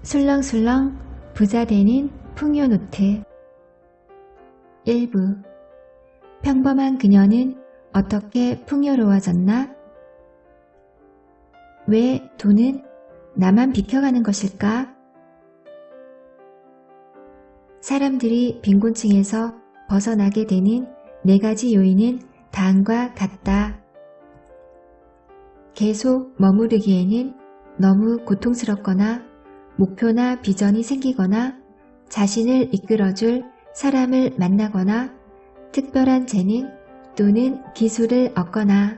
술렁술렁 부자 되는 풍요노트. 일부. 평범한 그녀는 어떻게 풍요로워졌나? 왜 돈은 나만 비켜가는 것일까? 사람들이 빈곤층에서 벗어나게 되는 4가지 요인은 다음과 같다. 계속 머무르기에는 너무 고통스럽거나 목표나 비전이 생기거나 자신을 이끌어줄 사람을 만나거나 특별한 재능 또는 기술을 얻거나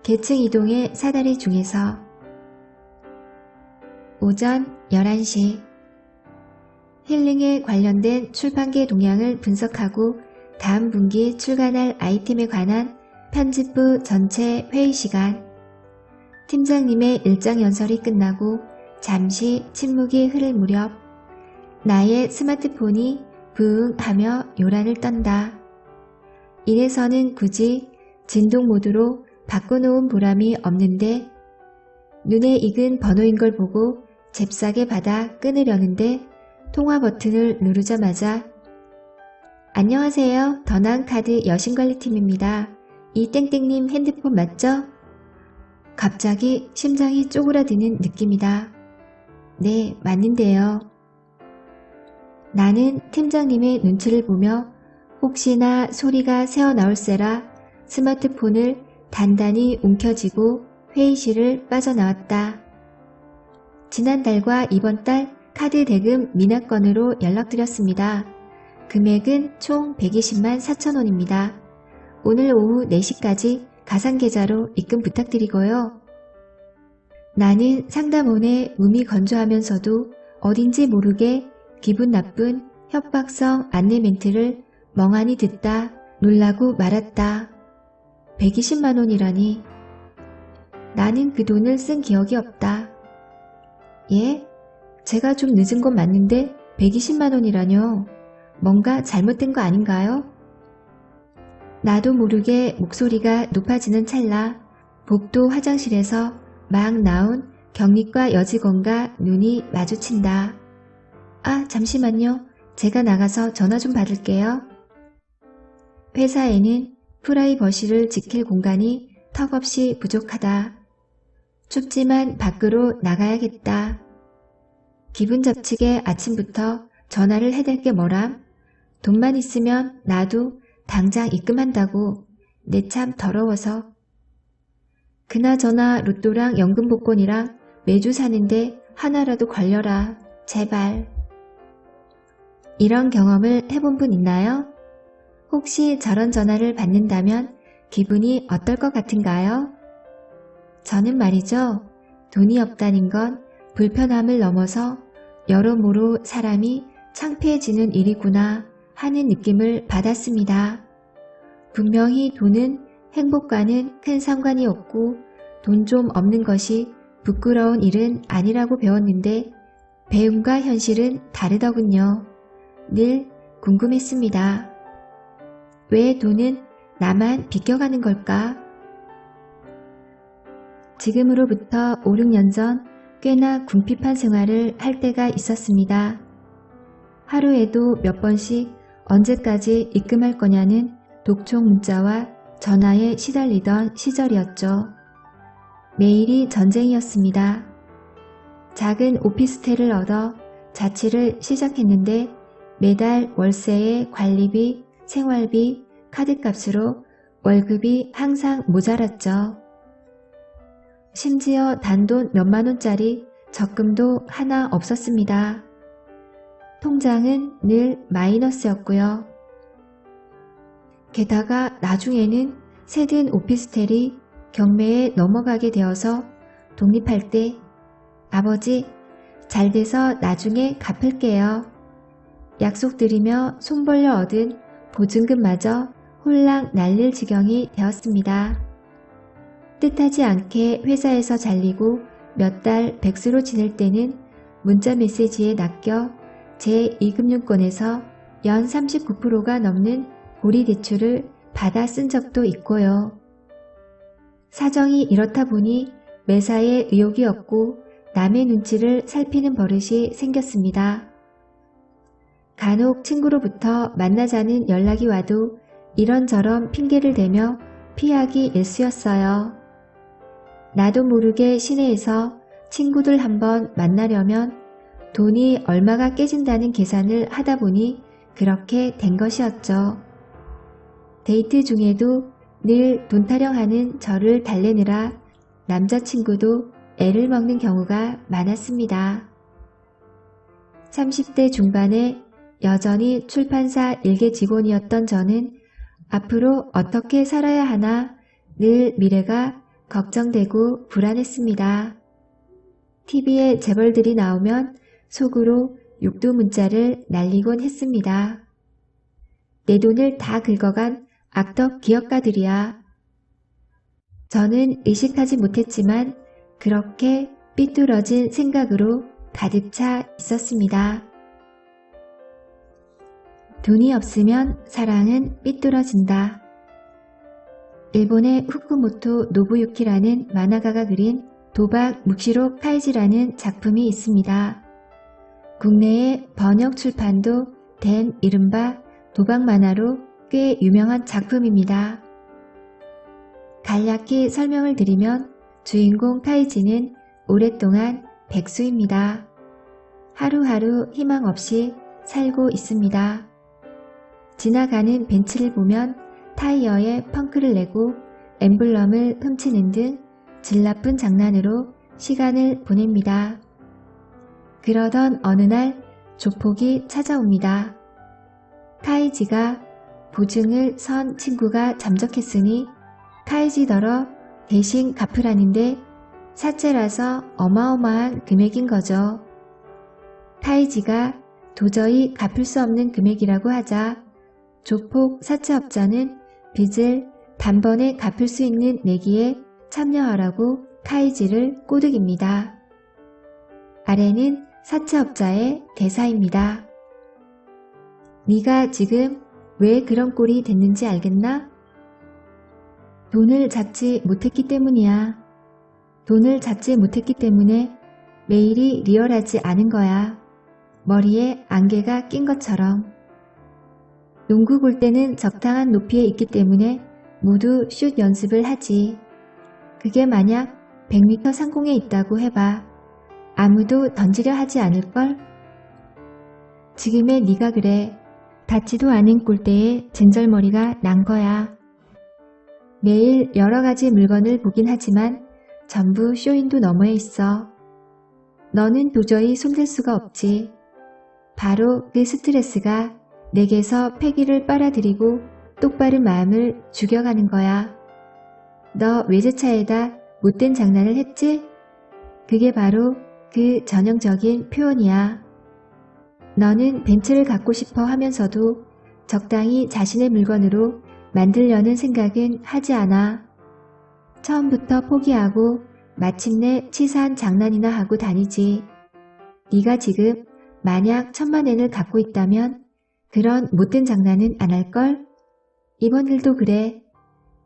계층 이동의 사다리 중에서 오전 11시 힐링에 관련된 출판계 동향을 분석하고 다음 분기 출간할 아이템에 관한 편집부 전체 회의 시간. 팀장님의 일정 연설이 끝나고 잠시 침묵이 흐를 무렵 나의 스마트폰이 부응 하며 요란을 떤다. 이래서는 굳이 진동 모드로 바꿔놓은 보람이 없는데 눈에 익은 번호인 걸 보고 잽싸게 받아 끊으려는데 통화 버튼을 누르자마자 안녕하세요. 더나은카드 여신관리팀입니다. 이 땡땡님 핸드폰 맞죠? 갑자기 심장이 쪼그라드는 느낌이다. 네, 맞는데요. 나는 팀장님의 눈치를 보며 혹시나 소리가 새어나올세라 스마트폰을 단단히 움켜쥐고 회의실을 빠져나왔다. 지난달과 이번 달 카드 대금 미납건으로 연락드렸습니다. 금액은 총 120만 4천원입니다. 오늘 오후 4시까지 가상계좌로 입금 부탁드리고요. 나는 상담원의 몸이 건조하면서도 어딘지 모르게 기분 나쁜 협박성 안내 멘트를 멍하니 듣다 놀라고 말았다. 120만원이라니. 나는 그 돈을 쓴 기억이 없다. 예? 제가 좀 늦은 건 맞는데 120만원이라뇨. 뭔가 잘못된 거 아닌가요? 나도 모르게 목소리가 높아지는 찰나 복도 화장실에서 막 나온 격리과 여직원과 눈이 마주친다. 아, 잠시만요. 제가 나가서 전화 좀 받을게요. 회사에는 프라이버시를 지킬 공간이 턱없이 부족하다. 춥지만 밖으로 나가야겠다. 기분 잡치게 아침부터 전화를 해댈 게 뭐람? 돈만 있으면 나도 당장 입금한다고. 내 참 더러워서. 그나저나 로또랑 연금 복권이랑 매주 사는데 하나라도 걸려라. 제발. 이런 경험을 해본 분 있나요? 혹시 저런 전화를 받는다면 기분이 어떨 것 같은가요? 저는 말이죠. 돈이 없다는 건 불편함을 넘어서 여러모로 사람이 창피해지는 일이구나 하는 느낌을 받았습니다. 분명히 돈은 행복과는 큰 상관이 없고 돈 좀 없는 것이 부끄러운 일은 아니라고 배웠는데 배움과 현실은 다르더군요. 늘 궁금했습니다. 왜 돈은 나만 비껴가는 걸까? 지금으로부터 5, 6년 전 꽤나 궁핍한 생활을 할 때가 있었습니다. 하루에도 몇 번씩 언제까지 입금할 거냐는 독촉 문자와 전화에 시달리던 시절이었죠. 매일이 전쟁이었습니다. 작은 오피스텔을 얻어 자취를 시작했는데 매달 월세에 관리비, 생활비, 카드값으로 월급이 항상 모자랐죠. 심지어 단돈 몇만 원짜리 적금도 하나 없었습니다. 통장은 늘 마이너스였고요. 게다가 나중에는 새든 오피스텔이 경매에 넘어가게 되어서 독립할 때 아버지, 잘 돼서 나중에 갚을게요. 약속드리며 손 벌려 얻은 보증금마저 홀랑 날릴 지경이 되었습니다. 뜻하지 않게 회사에서 잘리고 몇 달 백수로 지낼 때는 문자 메시지에 낚여 제2금융권에서 연 39%가 넘는 고리 대출을 받아 쓴 적도 있고요. 사정이 이렇다 보니 매사에 의욕이 없고 남의 눈치를 살피는 버릇이 생겼습니다. 간혹 친구로부터 만나자는 연락이 와도 이런저런 핑계를 대며 피하기 일쑤였어요. 나도 모르게 시내에서 친구들 한번 만나려면 돈이 얼마가 깨진다는 계산을 하다 보니 그렇게 된 것이었죠. 데이트 중에도 늘 돈 타령하는 저를 달래느라 남자친구도 애를 먹는 경우가 많았습니다. 30대 중반에 여전히 출판사 일개 직원이었던 저는 앞으로 어떻게 살아야 하나 늘 미래가 걱정되고 불안했습니다. TV에 재벌들이 나오면 속으로 육두 문자를 날리곤 했습니다. 내 돈을 다 긁어간 악덕 기업가들이야. 저는 의식하지 못했지만 그렇게 삐뚤어진 생각으로 가득 차 있었습니다. 돈이 없으면 사랑은 삐뚤어진다. 일본의 후쿠모토 노부유키라는 만화가가 그린 도박 묵시록 카이지라는 작품이 있습니다. 국내의 번역 출판도 된 이른바 도박 만화로 꽤 유명한 작품입니다. 간략히 설명을 드리면 주인공 카이지는 오랫동안 백수입니다. 하루하루 희망 없이 살고 있습니다. 지나가는 벤츠를 보면 타이어에 펑크를 내고 엠블럼을 훔치는 등 질 나쁜 장난으로 시간을 보냅니다. 그러던 어느 날 조폭이 찾아옵니다. 카이지가 보증을 선 친구가 잠적했으니 카이지더러 대신 갚으라는데 사채라서 어마어마한 금액인 거죠. 카이지가 도저히 갚을 수 없는 금액이라고 하자 조폭 사채업자는 빚을 단번에 갚을 수 있는 내기에 참여하라고 카이지를 꼬드깁니다. 아래는 사채업자의 대사입니다. 네가 지금 왜 그런 꼴이 됐는지 알겠나? 돈을 잡지 못했기 때문이야. 돈을 잡지 못했기 때문에 매일이 리얼하지 않은 거야. 머리에 안개가 낀 것처럼. 농구 골대는 적당한 높이에 있기 때문에 모두 슛 연습을 하지. 그게 만약 100m 상공에 있다고 해봐. 아무도 던지려 하지 않을걸? 지금의 네가 그래. 닿지도 않은 골대에 젠절머리가 난 거야. 매일 여러 가지 물건을 보긴 하지만 전부 쇼윈도 너머에 있어. 너는 도저히 손댈 수가 없지. 바로 그 스트레스가 내게서 패기를 빨아들이고 똑바른 마음을 죽여가는 거야. 너 외제차에다 못된 장난을 했지? 그게 바로 그 전형적인 표현이야. 너는 벤츠를 갖고 싶어 하면서도 적당히 자신의 물건으로 만들려는 생각은 하지 않아. 처음부터 포기하고 마침내 치사한 장난이나 하고 다니지. 네가 지금 만약 1000만엔을 갖고 있다면 그런 못된 장난은 안 할걸? 이번 일도 그래.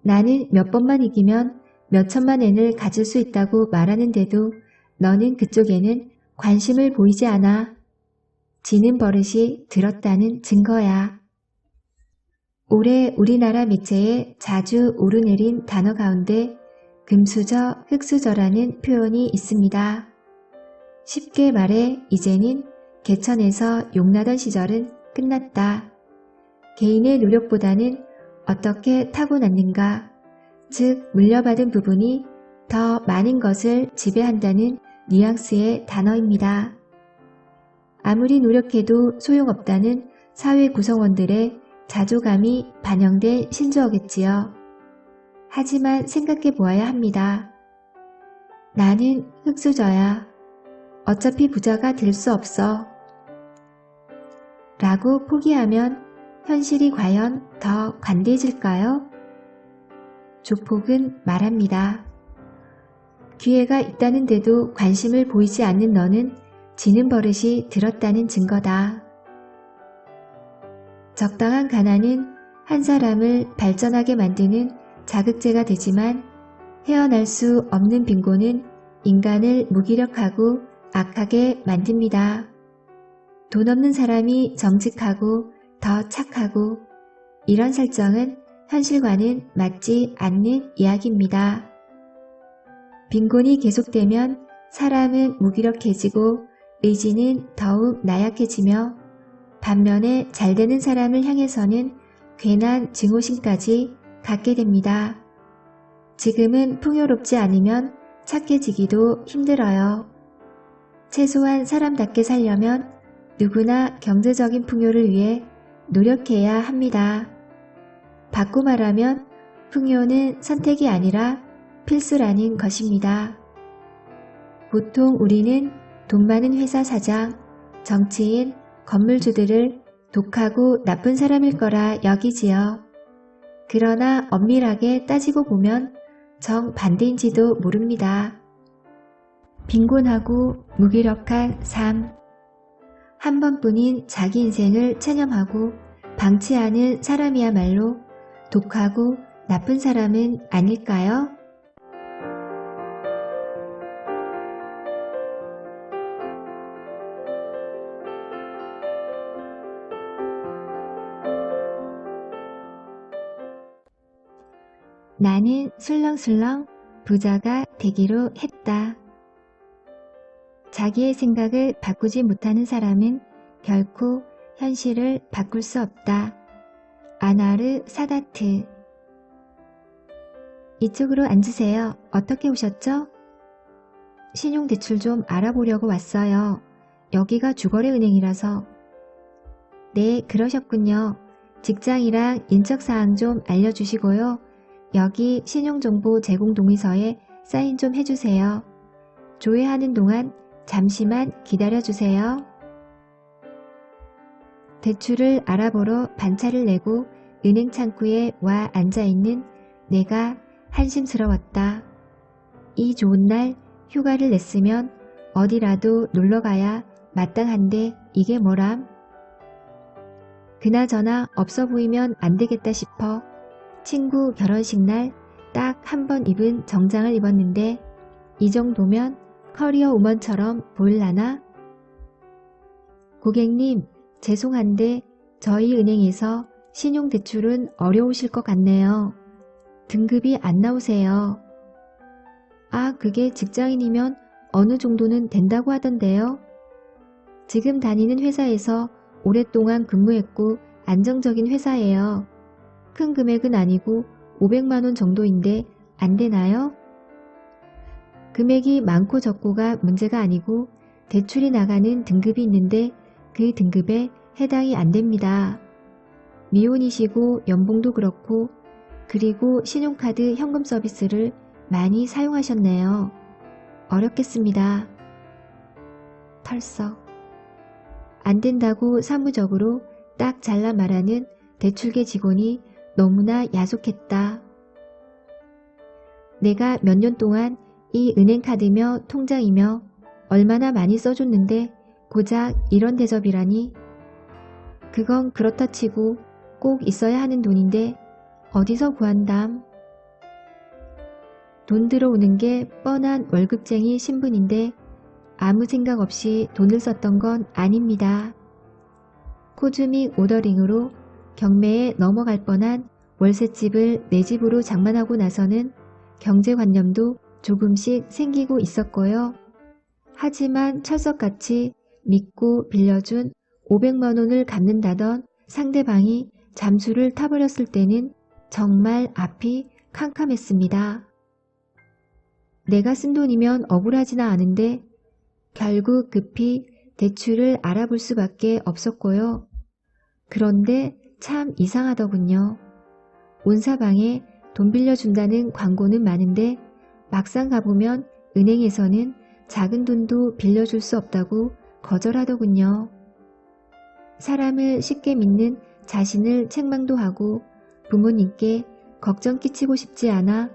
나는 몇 번만 이기면 몇천만엔을 가질 수 있다고 말하는데도 너는 그쪽에는 관심을 보이지 않아. 지는 버릇이 들었다는 증거야. 올해 우리나라 매체에 자주 오르내린 단어 가운데 금수저, 흙수저라는 표현이 있습니다. 쉽게 말해 이제는 개천에서 용나던 시절은 끝났다. 개인의 노력보다는 어떻게 타고났는가, 즉 물려받은 부분이 더 많은 것을 지배한다는 뉘앙스의 단어입니다. 아무리 노력해도 소용없다는 사회 구성원들의 자조감이 반영된 신조어겠지요. 하지만 생각해 보아야 합니다. 나는 흙수저야. 어차피 부자가 될 수 없어. 라고 포기하면 현실이 과연 더 관대해질까요? 조폭은 말합니다. 기회가 있다는데도 관심을 보이지 않는 너는 지는 버릇이 들었다는 증거다. 적당한 가난은 한 사람을 발전하게 만드는 자극제가 되지만 헤어날 수 없는 빈곤은 인간을 무기력하고 악하게 만듭니다. 돈 없는 사람이 정직하고 더 착하고 이런 설정은 현실과는 맞지 않는 이야기입니다. 빈곤이 계속되면 사람은 무기력해지고 의지는 더욱 나약해지며 반면에 잘되는 사람을 향해서는 괜한 증오심까지 갖게 됩니다. 지금은 풍요롭지 않으면 착해지기도 힘들어요. 최소한 사람답게 살려면 누구나 경제적인 풍요를 위해 노력해야 합니다. 바꿔 말하면 풍요는 선택이 아니라 필수라는 것입니다. 보통 우리는 돈 많은 회사 사장, 정치인, 건물주들을 독하고 나쁜 사람일 거라 여기지요. 그러나 엄밀하게 따지고 보면 정반대인지도 모릅니다. 빈곤하고 무기력한 삶. 한 번뿐인 자기 인생을 체념하고 방치하는 사람이야말로 독하고 나쁜 사람은 아닐까요? 나는 술렁술렁 부자가 되기로 했다. 자기의 생각을 바꾸지 못하는 사람은 결코 현실을 바꿀 수 없다. 아나르 사다트. 이쪽으로 앉으세요. 어떻게 오셨죠? 신용대출 좀 알아보려고 왔어요. 여기가 주거래은행이라서. 네, 그러셨군요. 직장이랑 인적사항 좀 알려주시고요. 여기 신용정보 제공 동의서에 사인 좀 해주세요. 조회하는 동안 잠시만 기다려주세요. 대출을 알아보러 반차를 내고 은행 창구에 와 앉아있는 내가 한심스러웠다. 이 좋은 날 휴가를 냈으면 어디라도 놀러가야 마땅한데 이게 뭐람? 그나저나 없어 보이면 안 되겠다 싶어 친구 결혼식 날 딱 한 번 입은 정장을 입었는데 이 정도면 커리어 우먼처럼 보일라나? 고객님, 죄송한데 저희 은행에서 신용대출은 어려우실 것 같네요. 등급이 안 나오세요. 아, 그게 직장인이면 어느 정도는 된다고 하던데요. 지금 다니는 회사에서 오랫동안 근무했고 안정적인 회사예요. 큰 금액은 아니고 500만 원 정도인데 안 되나요? 금액이 많고 적고가 문제가 아니고 대출이 나가는 등급이 있는데 그 등급에 해당이 안 됩니다. 미혼이시고 연봉도 그렇고 그리고 신용카드 현금 서비스를 많이 사용하셨네요. 어렵겠습니다. 털썩. 안 된다고 사무적으로 딱 잘라 말하는 대출계 직원이 너무나 야속했다. 내가 몇 년 동안 이 은행카드며 통장이며 얼마나 많이 써줬는데 고작 이런 대접이라니. 그건 그렇다 치고 꼭 있어야 하는 돈인데 어디서 구한담. 돈 들어오는 게 뻔한 월급쟁이 신분인데 아무 생각 없이 돈을 썼던 건 아닙니다. 코즈믹 오더링으로 경매에 넘어갈 뻔한 월세집을 내 집으로 장만하고 나서는 경제관념도 조금씩 생기고 있었고요. 하지만 철석같이 믿고 빌려준 500만 원을 갚는다던 상대방이 잠수를 타버렸을 때는 정말 앞이 캄캄했습니다. 내가 쓴 돈이면 억울하지나 않은데 결국 급히 대출을 알아볼 수밖에 없었고요. 그런데 참 이상하더군요. 온 사방에 돈 빌려준다는 광고는 많은데 막상 가보면 은행에서는 작은 돈도 빌려줄 수 없다고 거절하더군요. 사람을 쉽게 믿는 자신을 책망도 하고 부모님께 걱정 끼치고 싶지 않아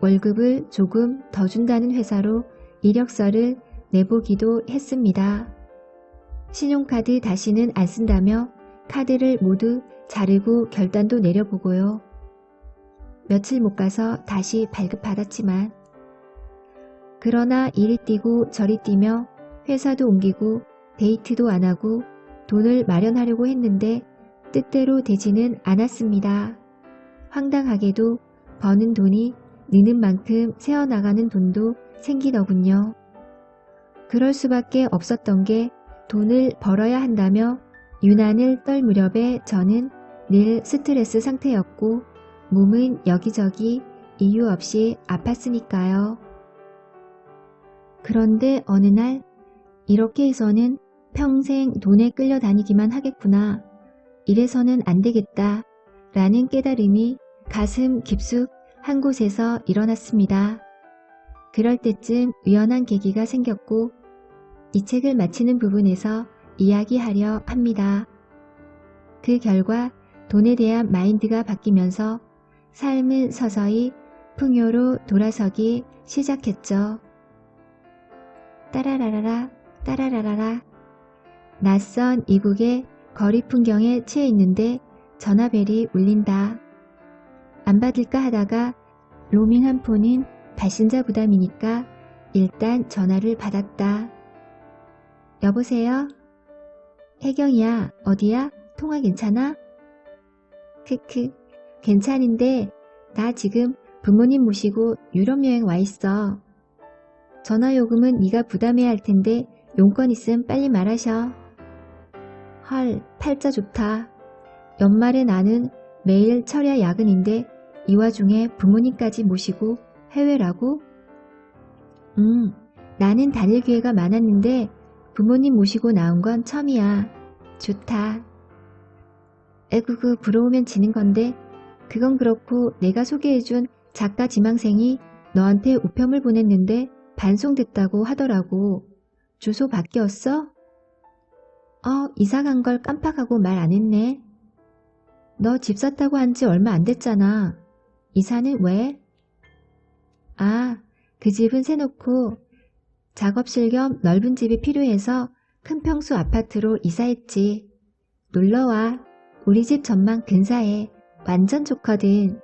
월급을 조금 더 준다는 회사로 이력서를 내보기도 했습니다. 신용카드 다시는 안 쓴다며 카드를 모두 자르고 결단도 내려보고요. 며칠 못 가서 다시 발급받았지만 그러나 이리 뛰고 저리 뛰며 회사도 옮기고 데이트도 안 하고 돈을 마련하려고 했는데 뜻대로 되지는 않았습니다. 황당하게도 버는 돈이 느는 만큼 새어나가는 돈도 생기더군요. 그럴 수밖에 없었던 게 돈을 벌어야 한다며 유난을 떨 무렵에 저는 늘 스트레스 상태였고 몸은 여기저기 이유 없이 아팠으니까요. 그런데 어느 날 이렇게 해서는 평생 돈에 끌려다니기만 하겠구나. 이래서는 안 되겠다. 라는 깨달음이 가슴 깊숙 한 곳에서 일어났습니다. 그럴 때쯤 우연한 계기가 생겼고 이 책을 마치는 부분에서 이야기하려 합니다. 그 결과 돈에 대한 마인드가 바뀌면서 삶은 서서히 풍요로 돌아서기 시작했죠. 따라라라라 따라라라라. 낯선 이국의 거리 풍경에 취해 있는데 전화벨이 울린다. 안 받을까 하다가 로밍한 폰은 발신자 부담이니까 일단 전화를 받았다. 여보세요? 혜경이야, 어디야? 통화 괜찮아? 크크, 괜찮은데 나 지금 부모님 모시고 유럽 여행 와 있어. 전화요금은 네가 부담해야 할 텐데 용건 있음 빨리 말하셔. 헐, 팔자 좋다. 연말에 나는 매일 철야 야근인데 이 와중에 부모님까지 모시고 해외라고? 나는 다닐 기회가 많았는데 부모님 모시고 나온 건 처음이야. 좋다. 에구구 부러우면 지는 건데 그건 그렇고 내가 소개해준 작가 지망생이 너한테 우편물 보냈는데 반송됐다고 하더라고. 주소 바뀌었어? 이사 간 걸 깜빡하고 말 안 했네. 너 집 샀다고 한 지 얼마 안 됐잖아. 이사는 왜? 그 집은 세놓고 작업실 겸 넓은 집이 필요해서 큰 평수 아파트로 이사했지. 놀러와. 우리 집 전망 근사해. 완전 좋거든.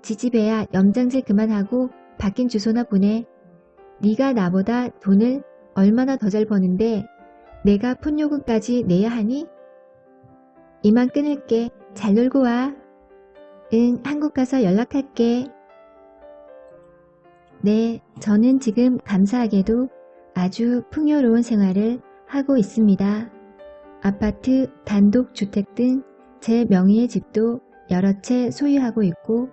지지배야 염장질 그만하고 바뀐 주소나 보내. 네가 나보다 돈을 얼마나 더 잘 버는데 내가 폰요금까지 내야 하니? 이만 끊을게. 잘 놀고 와. 응, 한국 가서 연락할게. 네, 저는 지금 감사하게도 아주 풍요로운 생활을 하고 있습니다. 아파트, 단독주택 등 제 명의의 집도 여러 채 소유하고 있고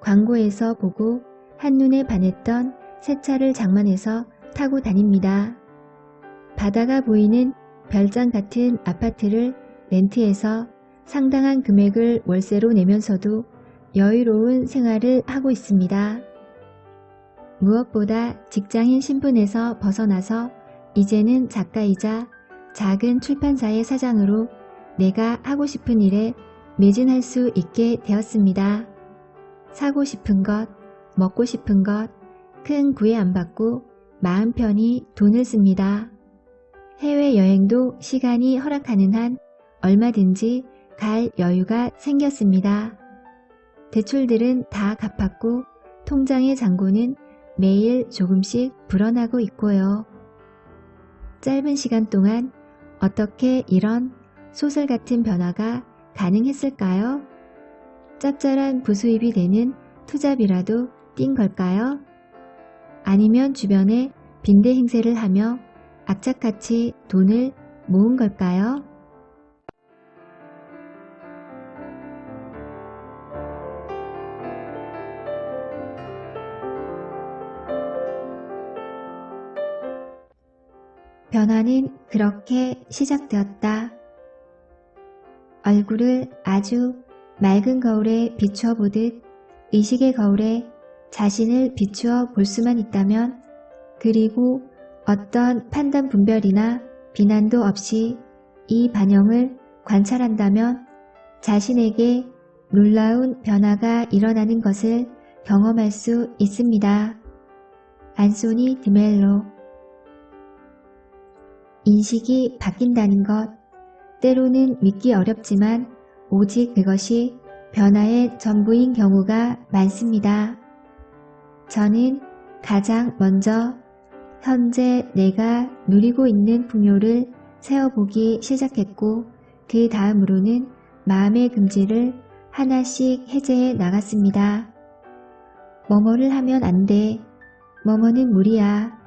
광고에서 보고 한눈에 반했던 새 차를 장만해서 타고 다닙니다. 바다가 보이는 별장 같은 아파트를 렌트해서 상당한 금액을 월세로 내면서도 여유로운 생활을 하고 있습니다. 무엇보다 직장인 신분에서 벗어나서 이제는 작가이자 작은 출판사의 사장으로 내가 하고 싶은 일에 매진할 수 있게 되었습니다. 사고 싶은 것, 먹고 싶은 것, 큰 구애 안 받고 마음 편히 돈을 씁니다. 해외여행도 시간이 허락하는 한 얼마든지 갈 여유가 생겼습니다. 대출들은 다 갚았고 통장의 잔고는 매일 조금씩 불어나고 있고요. 짧은 시간 동안 어떻게 이런 소설 같은 변화가 가능했을까요? 짭짤한 부수입이 되는 투잡이라도 뛴 걸까요? 아니면 주변에 빈대 행세를 하며 악착같이 돈을 모은 걸까요? 변화는 그렇게 시작되었다. 얼굴을 아주 맑은 거울에 비추어 보듯 의식의 거울에 자신을 비추어 볼 수만 있다면, 그리고 어떤 판단 분별이나 비난도 없이 이 반영을 관찰한다면 자신에게 놀라운 변화가 일어나는 것을 경험할 수 있습니다. 안소니 드멜로. 인식이 바뀐다는 것, 때로는 믿기 어렵지만 오직 그것이 변화의 전부인 경우가 많습니다. 저는 가장 먼저 현재 내가 누리고 있는 풍요를 세어보기 시작했고 그 다음으로는 마음의 금지를 하나씩 해제해 나갔습니다. 뭐뭐를 하면 안 돼. 뭐뭐는 무리야.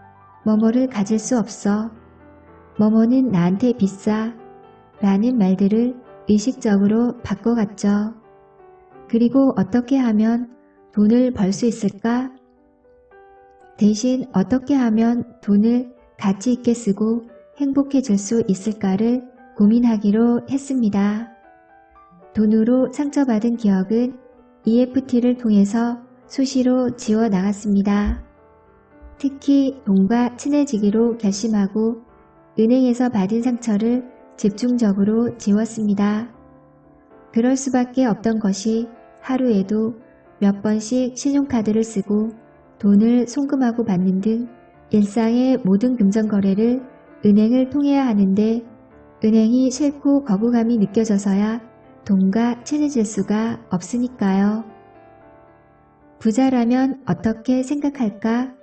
뭐뭐를 가질 수 없어. 뭐뭐는 나한테 비싸. 라는 말들을 의식적으로 바꿔갔죠. 그리고 어떻게 하면 돈을 벌 수 있을까? 대신 어떻게 하면 돈을 가치 있게 쓰고 행복해질 수 있을까를 고민하기로 했습니다. 돈으로 상처받은 기억은 EFT를 통해서 수시로 지워 나갔습니다. 특히 돈과 친해지기로 결심하고 은행에서 받은 상처를 집중적으로 지웠습니다. 그럴 수밖에 없던 것이 하루에도 몇 번씩 신용카드를 쓰고 돈을 송금하고 받는 등 일상의 모든 금전거래를 은행을 통해야 하는데 은행이 싫고 거부감이 느껴져서야 돈과 친해질 수가 없으니까요. 부자라면 어떻게 생각할까?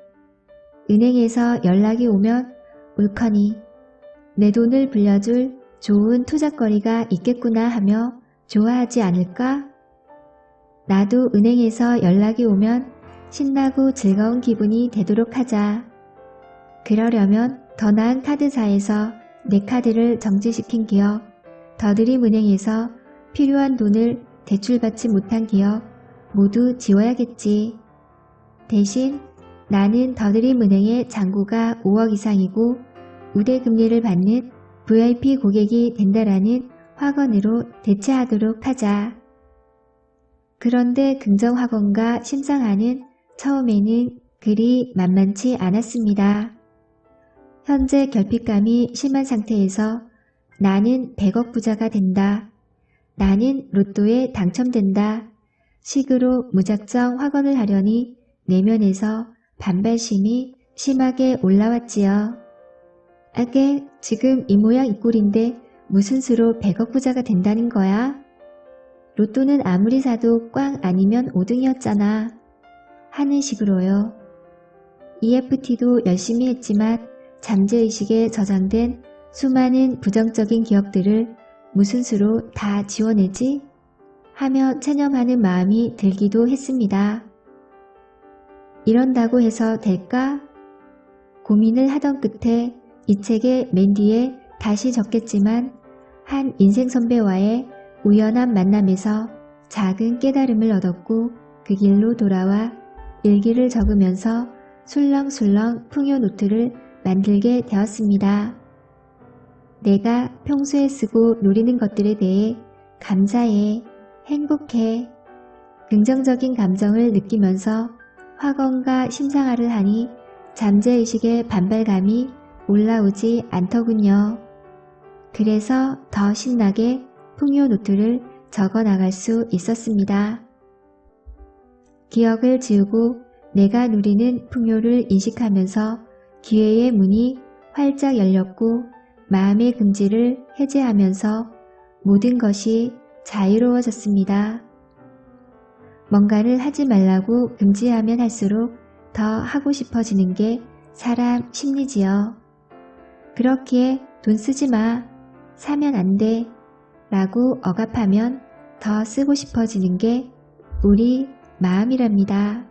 은행에서 연락이 오면 울커니 내 돈을 빌려줄 좋은 투자거리가 있겠구나 하며 좋아하지 않을까? 나도 은행에서 연락이 오면 신나고 즐거운 기분이 되도록 하자. 그러려면 더 나은 카드사에서 내 카드를 정지시킨 기업, 더드림은행에서 필요한 돈을 대출받지 못한 기업 모두 지워야겠지. 대신 나는 더드림은행의 잔고가 5억 이상이고 우대금리를 받는 VIP 고객이 된다라는 확언으로 대체하도록 하자. 그런데 긍정확언과 심상하는 처음에는 그리 만만치 않았습니다. 현재 결핍감이 심한 상태에서 나는 100억 부자가 된다. 나는 로또에 당첨된다. 식으로 무작정 확언을 하려니 내면에서 반발심이 심하게 올라왔지요. 아게 지금 이 모양 이 꼴인데 무슨 수로 100억 부자가 된다는 거야? 로또는 아무리 사도 꽝 아니면 5등이었잖아. 하는 식으로요. EFT도 열심히 했지만 잠재의식에 저장된 수많은 부정적인 기억들을 무슨 수로 다 지워내지? 하며 체념하는 마음이 들기도 했습니다. 이런다고 해서 될까? 고민을 하던 끝에 이 책의 맨 뒤에 다시 적겠지만 한 인생 선배와의 우연한 만남에서 작은 깨달음을 얻었고 그 길로 돌아와 일기를 적으면서 술렁술렁 풍요 노트를 만들게 되었습니다. 내가 평소에 쓰고 누리는 것들에 대해 감사해, 행복해, 긍정적인 감정을 느끼면서 확언과 심상화를 하니 잠재의식의 반발감이 올라오지 않더군요. 그래서 더 신나게 풍요 노트를 적어 나갈 수 있었습니다. 기억을 지우고 내가 누리는 풍요를 인식하면서 기회의 문이 활짝 열렸고 마음의 금지를 해제하면서 모든 것이 자유로워졌습니다. 뭔가를 하지 말라고 금지하면 할수록 더 하고 싶어지는 게 사람 심리지요. 그렇기에 돈 쓰지 마, 사면 안 돼 라고 억압하면 더 쓰고 싶어지는 게 우리 마음이랍니다.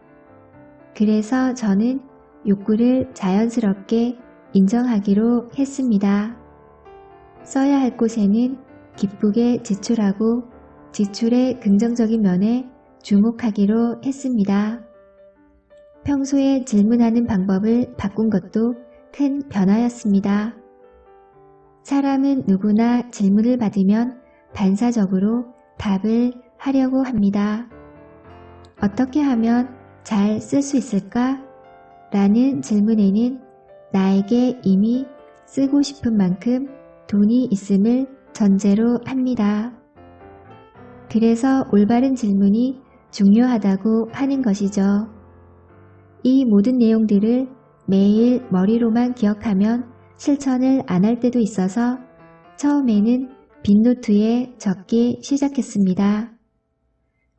그래서 저는 욕구를 자연스럽게 인정하기로 했습니다. 써야 할 곳에는 기쁘게 지출하고 지출의 긍정적인 면에 주목하기로 했습니다. 평소에 질문하는 방법을 바꾼 것도 큰 변화였습니다. 사람은 누구나 질문을 받으면 반사적으로 답을 하려고 합니다. 어떻게 하면 잘 쓸 수 있을까? 라는 질문에는 나에게 이미 쓰고 싶은 만큼 돈이 있음을 전제로 합니다. 그래서 올바른 질문이 중요하다고 하는 것이죠. 이 모든 내용들을 매일 머리로만 기억하면 실천을 안 할 때도 있어서 처음에는 빈노트에 적기 시작했습니다.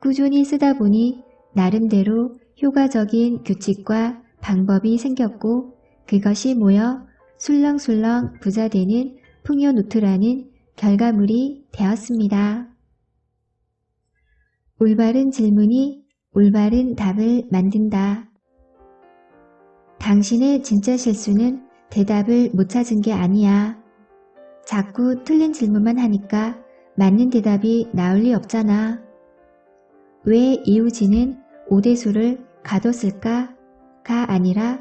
꾸준히 쓰다 보니 나름대로 효과적인 규칙과 방법이 생겼고 그것이 모여 술렁술렁 부자 되는 풍요노트라는 결과물이 되었습니다. 올바른 질문이 올바른 답을 만든다. 당신의 진짜 실수는 대답을 못 찾은 게 아니야. 자꾸 틀린 질문만 하니까 맞는 대답이 나올 리 없잖아. 왜 이우진은 오대수를 가뒀을까? 가 아니라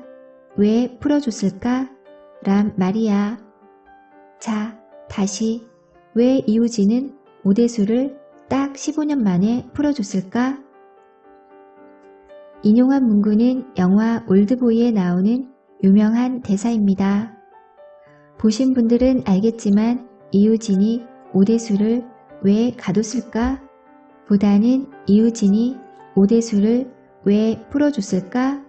왜 풀어줬을까? 란 말이야. 자, 다시 왜 이우진은 오대수를 딱 15년 만에 풀어줬을까? 인용한 문구는 영화 올드보이에 나오는 유명한 대사입니다. 보신 분들은 알겠지만 이우진이 오대수를 왜 가뒀을까? 보다는 이우진이 오대수를 왜 풀어줬을까?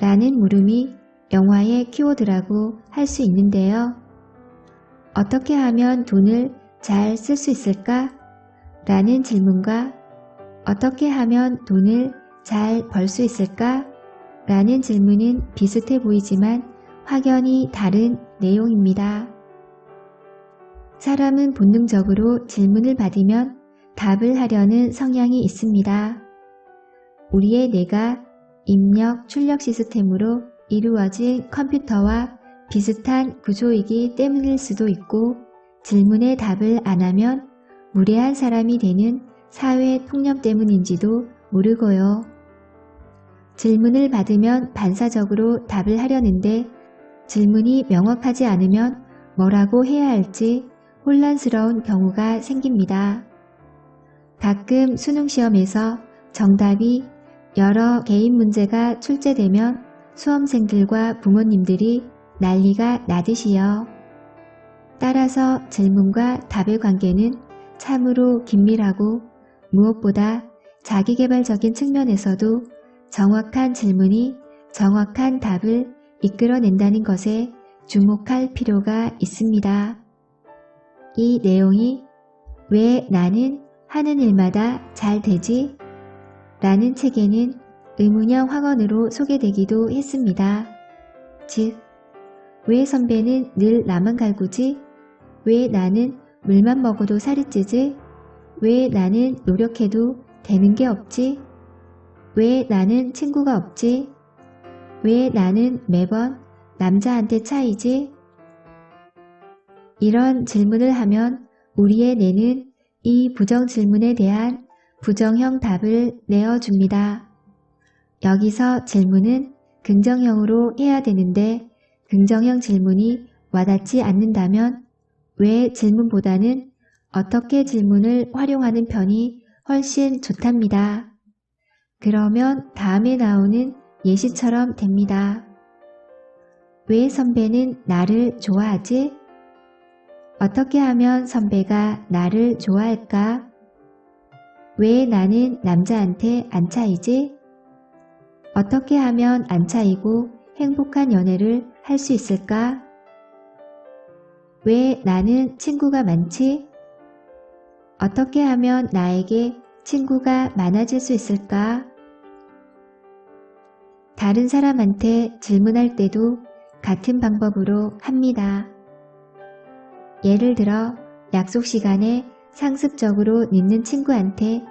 라는 물음이 영화의 키워드라고 할 수 있는데요. 어떻게 하면 돈을 잘 쓸 수 있을까? 라는 질문과 어떻게 하면 돈을 잘 벌 수 있을까? 라는 질문은 비슷해 보이지만 확연히 다른 내용입니다. 사람은 본능적으로 질문을 받으면 답을 하려는 성향이 있습니다. 우리의 뇌가 입력, 출력 시스템으로 이루어진 컴퓨터와 비슷한 구조이기 때문일 수도 있고 질문에 답을 안 하면 무례한 사람이 되는 사회 통념 때문인지도 모르고요. 질문을 받으면 반사적으로 답을 하려는데 질문이 명확하지 않으면 뭐라고 해야 할지 혼란스러운 경우가 생깁니다. 가끔 수능시험에서 정답이 여러 개인 문제가 출제되면 수험생들과 부모님들이 난리가 나듯이요. 따라서 질문과 답의 관계는 참으로 긴밀하고 무엇보다 자기계발적인 측면에서도 정확한 질문이 정확한 답을 이끌어낸다는 것에 주목할 필요가 있습니다. 이 내용이 왜 나는 하는 일마다 잘 되지? 라는 책에는 의문형 확언으로 소개되기도 했습니다. 즉, 왜 선배는 늘 나만 갈구지? 왜 나는 물만 먹어도 살이 찌지? 왜 나는 노력해도 되는 게 없지? 왜 나는 친구가 없지? 왜 나는 매번 남자한테 차이지? 이런 질문을 하면 우리의 뇌는 이 부정 질문에 대한 부정형 답을 내어줍니다. 여기서 질문은 긍정형으로 해야 되는데 긍정형 질문이 와닿지 않는다면 왜 질문보다는 어떻게 질문을 활용하는 편이 훨씬 좋답니다. 그러면 다음에 나오는 예시처럼 됩니다. 왜 선배는 나를 좋아하지? 어떻게 하면 선배가 나를 좋아할까? 왜 나는 남자한테 안 차이지? 어떻게 하면 안 차이고 행복한 연애를 할 수 있을까? 왜 나는 친구가 많지? 어떻게 하면 나에게 친구가 많아질 수 있을까? 다른 사람한테 질문할 때도 같은 방법으로 합니다. 예를 들어 약속 시간에 상습적으로 늦는 친구한테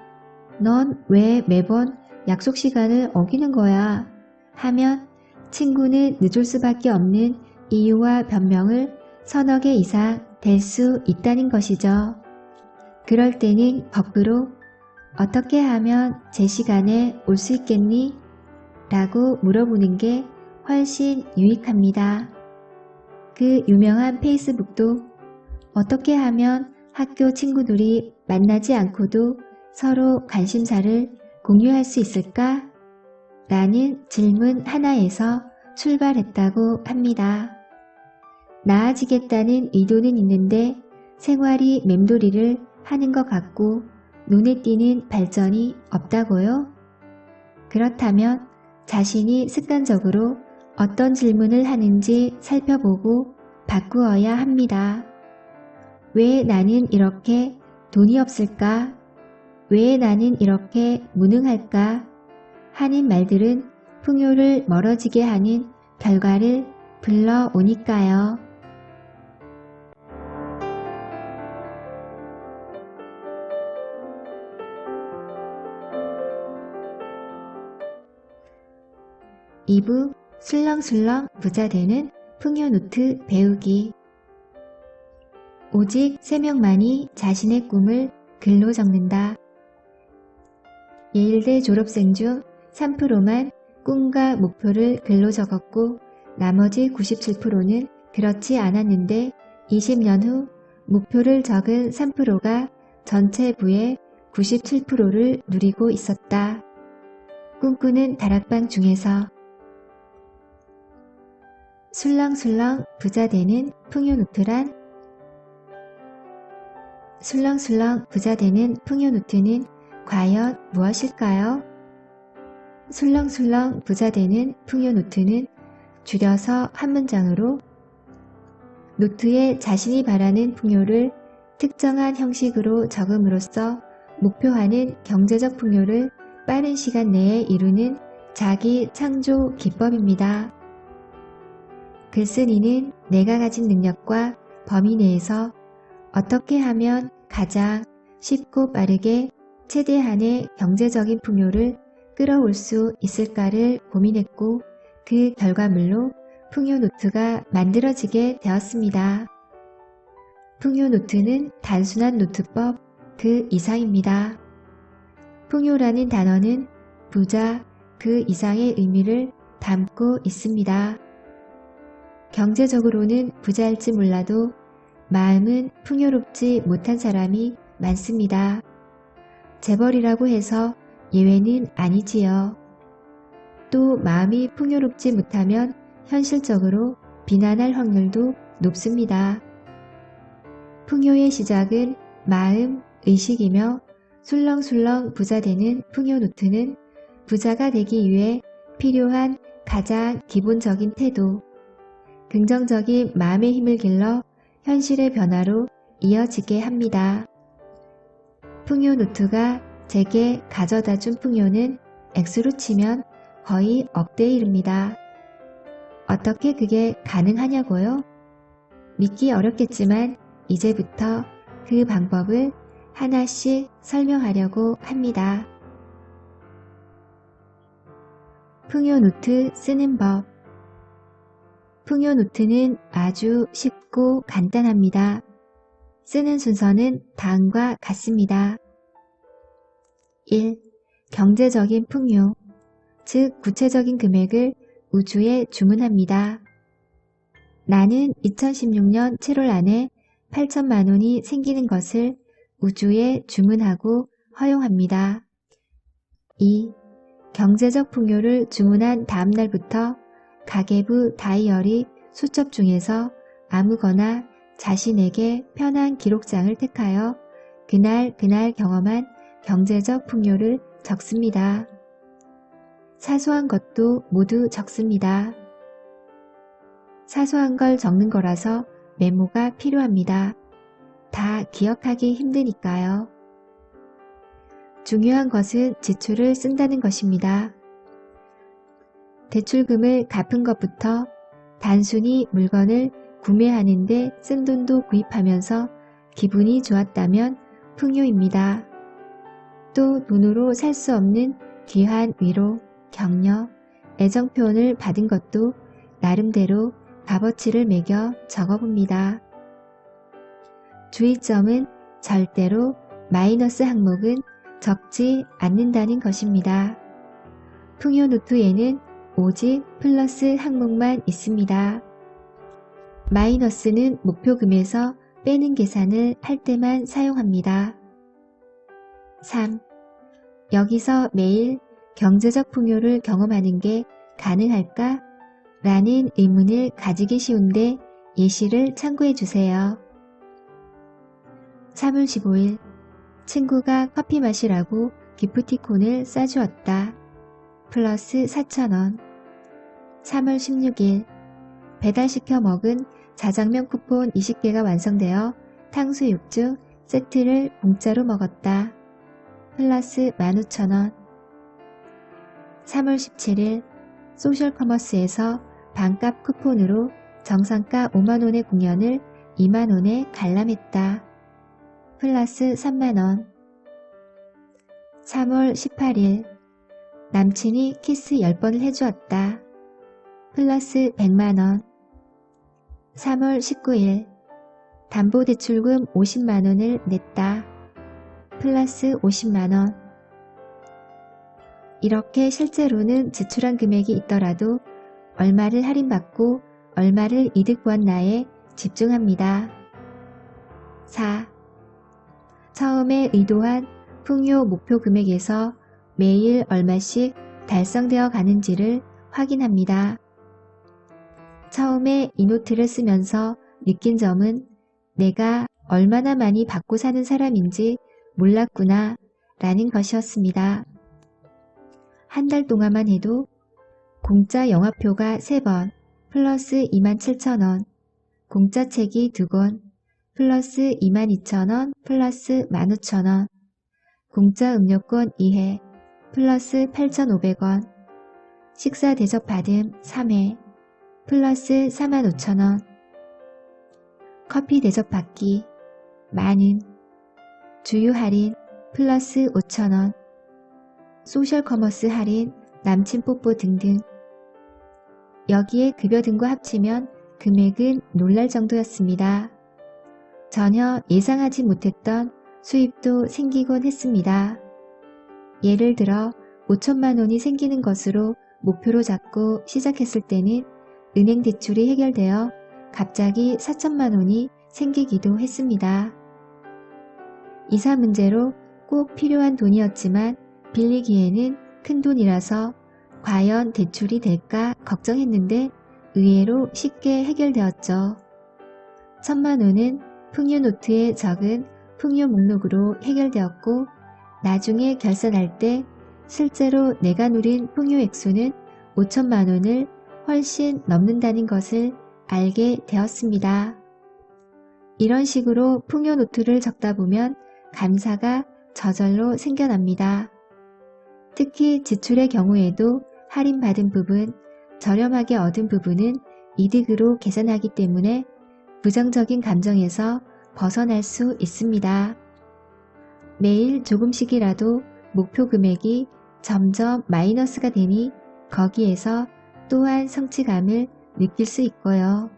넌 왜 매번 약속 시간을 어기는 거야? 하면 친구는 늦을 수밖에 없는 이유와 변명을 서너 개 이상 댈 수 있다는 것이죠. 그럴 때는 거꾸로 어떻게 하면 제 시간에 올 수 있겠니? 라고 물어보는 게 훨씬 유익합니다. 그 유명한 페이스북도 어떻게 하면 학교 친구들이 만나지 않고도 서로 관심사를 공유할 수 있을까? 라는 질문 하나에서 출발했다고 합니다. 나아지겠다는 의도는 있는데 생활이 맴돌이를 하는 것 같고 눈에 띄는 발전이 없다고요? 그렇다면 자신이 습관적으로 어떤 질문을 하는지 살펴보고 바꾸어야 합니다. 왜 나는 이렇게 돈이 없을까? 왜 나는 이렇게 무능할까? 하는 말들은 풍요를 멀어지게 하는 결과를 불러오니까요. (2부) 술렁술렁 부자 되는 풍요 노트 배우기. 오직 3명만이 자신의 꿈을 글로 적는다. 예일대 졸업생 중 3%만 꿈과 목표를 글로 적었고 나머지 97%는 그렇지 않았는데 20년 후 목표를 적은 3%가 전체 부의 97%를 누리고 있었다. 꿈꾸는 다락방 중에서 술렁술렁 부자 되는 풍요 노트란? 술렁술렁 부자 되는 풍요 노트는 과연 무엇일까요? 술렁술렁 부자 되는 풍요 노트는 줄여서 한 문장으로 노트에 자신이 바라는 풍요를 특정한 형식으로 적음으로써 목표하는 경제적 풍요를 빠른 시간 내에 이루는 자기 창조 기법입니다. 글쓴이는 내가 가진 능력과 범위 내에서 어떻게 하면 가장 쉽고 빠르게 최대한의 경제적인 풍요를 끌어올 수 있을까를 고민했고 그 결과물로 풍요 노트가 만들어지게 되었습니다. 풍요 노트는 단순한 노트법 그 이상입니다. 풍요라는 단어는 부자 그 이상의 의미를 담고 있습니다. 경제적으로는 부자일지 몰라도 마음은 풍요롭지 못한 사람이 많습니다. 재벌이라고 해서 예외는 아니지요. 또 마음이 풍요롭지 못하면 현실적으로 비난할 확률도 높습니다. 풍요의 시작은 마음, 의식이며 술렁술렁 부자 되는 풍요 노트는 부자가 되기 위해 필요한 가장 기본적인 태도, 긍정적인 마음의 힘을 길러 현실의 변화로 이어지게 합니다. 풍요 노트가 제게 가져다준 풍요는 액수로 치면 거의 억대에 이릅니다. 어떻게 그게 가능하냐고요? 믿기 어렵겠지만 이제부터 그 방법을 하나씩 설명하려고 합니다. 풍요 노트 쓰는 법. 풍요 노트는 아주 쉽고 간단합니다. 쓰는 순서는 다음과 같습니다. 1. 경제적인 풍요, 즉 구체적인 금액을 우주에 주문합니다. 나는 2016년 7월 안에 8천만 원이 생기는 것을 우주에 주문하고 허용합니다. 2. 경제적 풍요를 주문한 다음 날부터 가계부 다이어리 수첩 중에서 아무거나 자신에게 편한 기록장을 택하여 그날 경험한 경제적 풍요를 적습니다. 사소한 것도 모두 적습니다. 사소한 걸 적는 거라서 메모가 필요합니다. 다 기억하기 힘드니까요. 중요한 것은 지출을 쓴다는 것입니다. 대출금을 갚은 것부터 단순히 물건을 구매하는데 쓴 돈도 구입하면서 기분이 좋았다면 풍요입니다. 또 돈으로 살 수 없는 귀한 위로, 격려, 애정 표현을 받은 것도 나름대로 값어치를 매겨 적어봅니다. 주의점은 절대로 마이너스 항목은 적지 않는다는 것입니다. 풍요 노트에는 오직 플러스 항목만 있습니다. 마이너스는 목표금에서 빼는 계산을 할 때만 사용합니다. 3. 여기서 매일 경제적 풍요를 경험하는 게 가능할까? 라는 의문을 가지기 쉬운데 예시를 참고해 주세요. 3월 15일 친구가 커피 마시라고 기프티콘을 싸주었다. 플러스 4,000원. 3월 16일 배달시켜 먹은 자장면 쿠폰 20개가 완성되어 탕수육중 세트를 공짜로 먹었다. 플러스 15,000원. 3월 17일 소셜커머스에서 반값 쿠폰으로 정상가 5만원의 공연을 2만원에 관람했다. 플러스 3만원. 3월 18일 남친이 키스 10번을 해주었다. 플러스 100만원. 3월 19일 담보대출금 50만원을 냈다. 플러스 50만원. 이렇게 실제로는 지출한 금액이 있더라도 얼마를 할인받고 얼마를 이득 보았나에 집중합니다. 4. 처음에 의도한 풍요 목표 금액에서 매일 얼마씩 달성되어 가는지를 확인합니다. 처음에 이 노트를 쓰면서 느낀 점은 내가 얼마나 많이 받고 사는 사람인지 몰랐구나 라는 것이었습니다. 한 달 동안만 해도 공짜 영화표가 3번 플러스 27,000원, 공짜 책이 2권 플러스 22,000원 플러스 15,000원, 공짜 음료권 2회 플러스 8,500원, 식사 대접 받음 3회 플러스 45,000원, 커피 대접 받기 많은, 주유 할인 플러스 5,000원, 소셜커머스 할인, 남친 뽀뽀 등등. 여기에 급여 등과 합치면 금액은 놀랄 정도였습니다. 전혀 예상하지 못했던 수입도 생기곤 했습니다. 예를 들어 5천만 원이 생기는 것으로 목표로 잡고 시작했을 때는 은행 대출이 해결되어 갑자기 4천만 원이 생기기도 했습니다. 이사 문제로 꼭 필요한 돈이었지만 빌리기에는 큰 돈이라서 과연 대출이 될까 걱정했는데 의외로 쉽게 해결되었죠. 1,000만 원은 풍요노트에 적은 풍요 목록으로 해결되었고 나중에 결산할 때 실제로 내가 누린 풍요 액수는 5천만 원을 훨씬 넘는다는 것을 알게 되었습니다. 이런 식으로 풍요노트를 적다 보면 감사가 저절로 생겨납니다. 특히 지출의 경우에도 할인받은 부분, 저렴하게 얻은 부분은 이득으로 계산하기 때문에 부정적인 감정에서 벗어날 수 있습니다. 매일 조금씩이라도 목표 금액이 점점 마이너스가 되니 거기에서 또한 성취감을 느낄 수 있고요.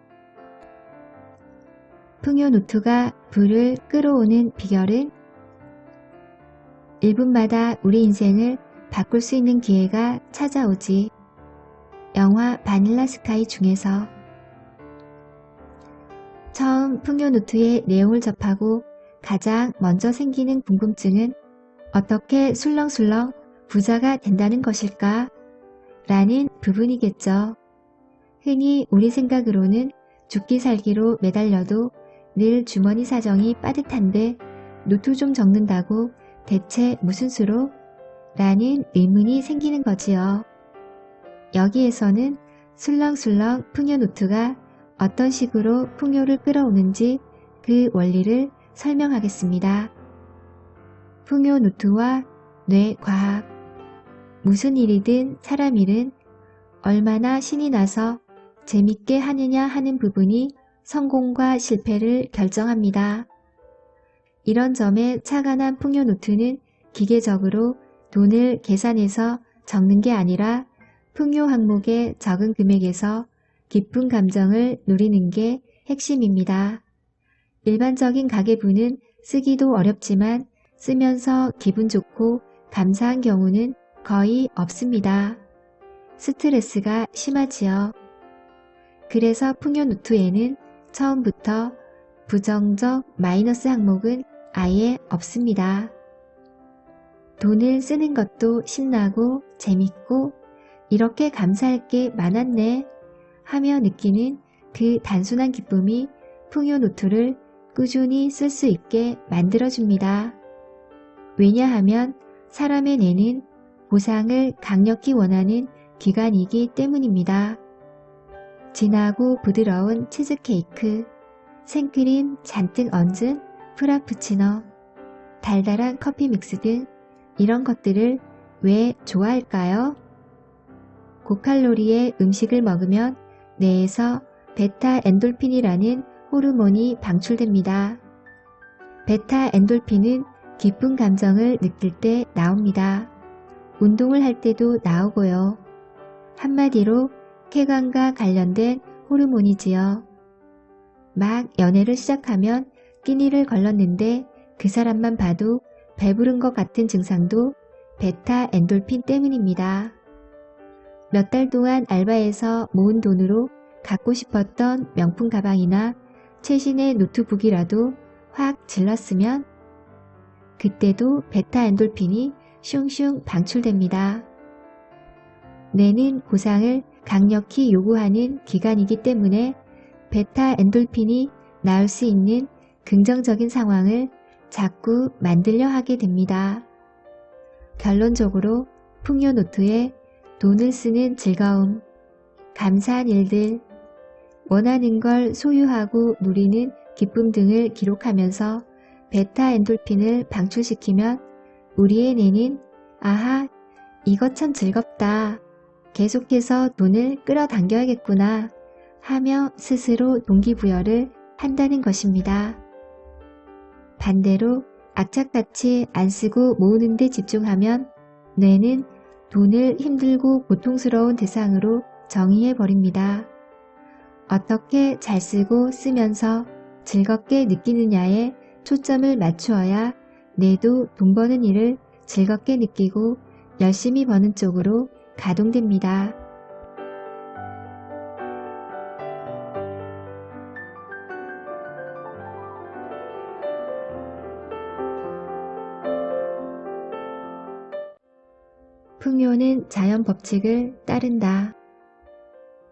풍요노트가 부를 끌어오는 비결은 1분마다 우리 인생을 바꿀 수 있는 기회가 찾아오지. 영화 바닐라 스카이 중에서 처음 풍요노트의 내용을 접하고 가장 먼저 생기는 궁금증은 어떻게 술렁술렁 부자가 된다는 것일까? 라는 부분이겠죠. 흔히 우리 생각으로는 죽기 살기로 매달려도 늘 주머니 사정이 빠듯한데 노트 좀 적는다고 대체 무슨 수로? 라는 의문이 생기는 거지요. 여기에서는 술렁술렁 풍요노트가 어떤 식으로 풍요를 끌어오는지 그 원리를 설명하겠습니다. 풍요노트와 뇌과학. 무슨 일이든 사람 일은 얼마나 신이 나서 재밌게 하느냐 하는 부분이 성공과 실패를 결정합니다. 이런 점에 착안한 풍요노트는 기계적으로 돈을 계산해서 적는 게 아니라 풍요 항목의 적은 금액에서 기쁜 감정을 누리는 게 핵심입니다. 일반적인 가계부는 쓰기도 어렵지만 쓰면서 기분 좋고 감사한 경우는 거의 없습니다. 스트레스가 심하지요. 그래서 풍요노트에는 처음부터 부정적 마이너스 항목은 아예 없습니다. 돈을 쓰는 것도 신나고 재밌고 이렇게 감사할 게 많았네 하며 느끼는 그 단순한 기쁨이 풍요노트를 꾸준히 쓸 수 있게 만들어줍니다. 왜냐하면 사람의 뇌는 보상을 강력히 원하는 기관이기 때문입니다. 진하고 부드러운 치즈케이크, 생크림 잔뜩 얹은 프라푸치노, 달달한 커피 믹스 등 이런 것들을 왜 좋아할까요? 고칼로리의 음식을 먹으면 뇌에서 베타 엔돌핀이라는 호르몬이 방출됩니다. 베타 엔돌핀은 기쁜 감정을 느낄 때 나옵니다. 운동을 할 때도 나오고요. 한마디로 쾌감과 관련된 호르몬이지요. 막 연애를 시작하면 끼니를 걸렀는데 그 사람만 봐도 배부른 것 같은 증상도 베타 엔돌핀 때문입니다. 몇 달 동안 알바해서 모은 돈으로 갖고 싶었던 명품 가방이나 최신의 노트북이라도 확 질렀으면 그때도 베타 엔돌핀이 슝슝 방출됩니다. 뇌는 보상을 강력히 요구하는 기관이기 때문에 베타 엔돌핀이 나올 수 있는 긍정적인 상황을 자꾸 만들려 하게 됩니다. 결론적으로 풍요노트에 돈을 쓰는 즐거움, 감사한 일들, 원하는 걸 소유하고 누리는 기쁨 등을 기록하면서 베타 엔돌핀을 방출시키면 우리의 뇌는 아하, 이것 참 즐겁다. 계속해서 돈을 끌어당겨야겠구나 하며 스스로 동기부여를 한다는 것입니다. 반대로 악착같이 안 쓰고 모으는 데 집중하면 뇌는 돈을 힘들고 고통스러운 대상으로 정의해버립니다. 어떻게 잘 쓰고 쓰면서 즐겁게 느끼느냐에 초점을 맞추어야 뇌도 돈 버는 일을 즐겁게 느끼고 열심히 버는 쪽으로 가동됩니다. 풍요는 자연 법칙을 따른다.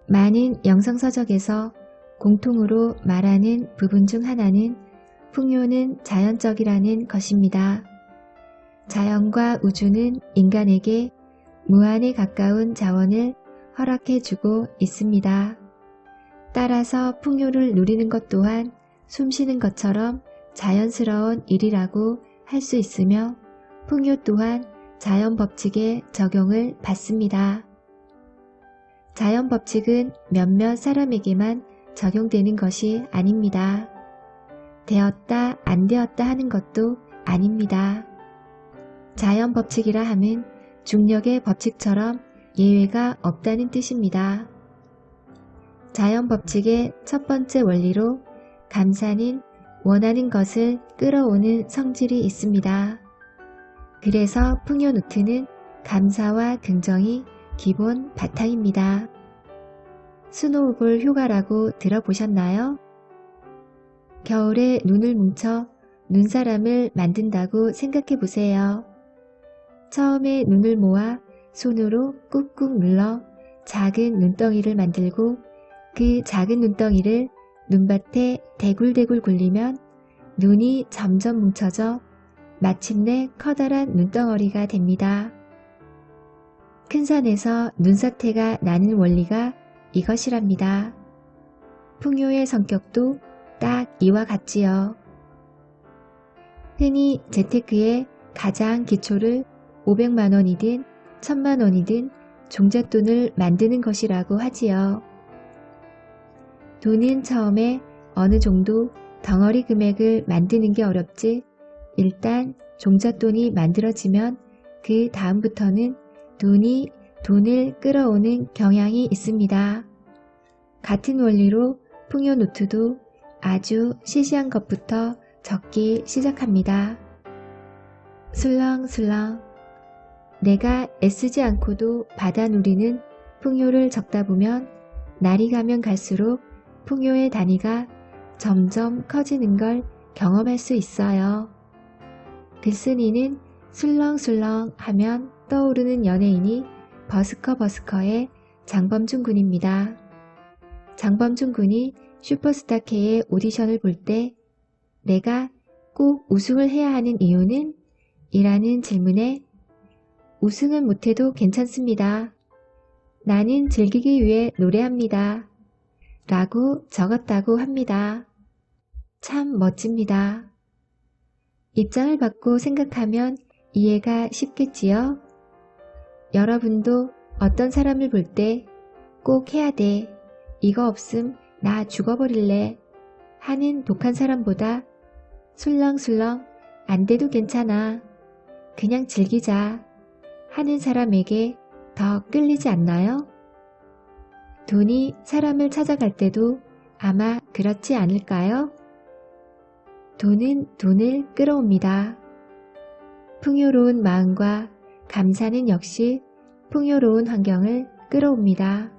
많은 영성서적에서 공통으로 말하는 부분 중 하나는 풍요는 자연적이라는 것입니다. 자연과 우주는 인간에게 무한에 가까운 자원을 허락해주고 있습니다. 따라서 풍요를 누리는 것 또한 숨쉬는 것처럼 자연스러운 일이라고 할 수 있으며 풍요 또한 자연 법칙의 적용을 받습니다. 자연 법칙은 몇몇 사람에게만 적용되는 것이 아닙니다. 되었다 안 되었다 하는 것도 아닙니다. 자연 법칙이라 함은 중력의 법칙처럼 예외가 없다는 뜻입니다. 자연 법칙의 첫 번째 원리로 감사는 원하는 것을 끌어오는 성질이 있습니다. 그래서 풍요노트는 감사와 긍정이 기본 바탕입니다. 스노우볼 효과라고 들어보셨나요? 겨울에 눈을 뭉쳐 눈사람을 만든다고 생각해 보세요. 처음에 눈을 모아 손으로 꾹꾹 눌러 작은 눈덩이를 만들고 그 작은 눈덩이를 눈밭에 대굴대굴 굴리면 눈이 점점 뭉쳐져 마침내 커다란 눈덩어리가 됩니다. 큰 산에서 눈사태가 나는 원리가 이것이랍니다. 풍요의 성격도 딱 이와 같지요. 흔히 재테크의 가장 기초를 500만원이든 1000만원이든 종잣돈을 만드는 것이라고 하지요. 돈은 처음에 어느 정도 덩어리 금액을 만드는 게 어렵지 일단 종잣돈이 만들어지면 그 다음부터는 돈이 돈을 끌어오는 경향이 있습니다. 같은 원리로 풍요노트도 아주 시시한 것부터 적기 시작합니다. 술렁술렁 내가 애쓰지 않고도 받아 누리는 풍요를 적다 보면 날이 가면 갈수록 풍요의 단위가 점점 커지는 걸 경험할 수 있어요. 글쓴이는 술렁술렁 하면 떠오르는 연예인이 버스커버스커의 장범준 군입니다. 장범준 군이 슈퍼스타 K의 오디션을 볼 때 내가 꼭 우승을 해야 하는 이유는? 이라는 질문에 우승은 못해도 괜찮습니다. 나는 즐기기 위해 노래합니다. 라고 적었다고 합니다. 참 멋집니다. 입장을 받고 생각하면 이해가 쉽겠지요? 여러분도 어떤 사람을 볼 때 꼭 해야 돼. 이거 없음 나 죽어버릴래. 하는 독한 사람보다 술렁술렁 안 돼도 괜찮아. 그냥 즐기자. 하는 사람에게 더 끌리지 않나요? 돈이 사람을 찾아갈 때도 아마 그렇지 않을까요? 돈은 돈을 끌어옵니다. 풍요로운 마음과 감사는 역시 풍요로운 환경을 끌어옵니다.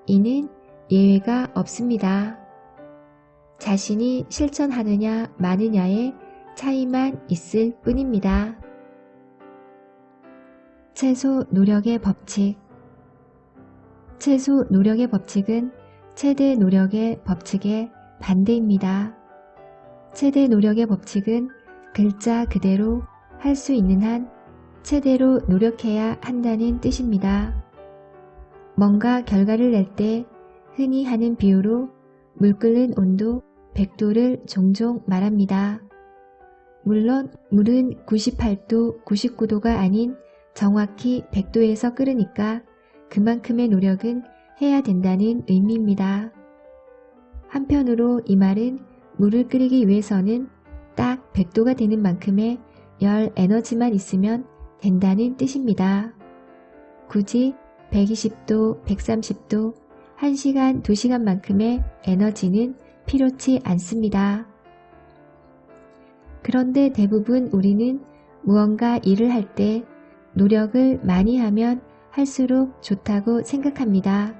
이는 예외가 없습니다. 자신이 실천하느냐 마느냐의 차이만 있을 뿐입니다. 최소 노력의 법칙. 최소 노력의 법칙은 최대 노력의 법칙의 반대입니다. 최대 노력의 법칙은 글자 그대로 할 수 있는 한 최대로 노력해야 한다는 뜻입니다. 뭔가 결과를 낼 때 흔히 하는 비유로 물 끓는 온도 100도를 종종 말합니다. 물론 물은 98도, 99도가 아닌 정확히 100도에서 끓으니까 그만큼의 노력은 해야 된다는 의미입니다. 한편으로 이 말은 물을 끓이기 위해서는 딱 100도가 되는 만큼의 열 에너지만 있으면 된다는 뜻입니다. 굳이 120도, 130도, 1시간, 2시간만큼의 에너지는 필요치 않습니다. 그런데 대부분 우리는 무언가 일을 할 때 노력을 많이 하면 할수록 좋다고 생각합니다.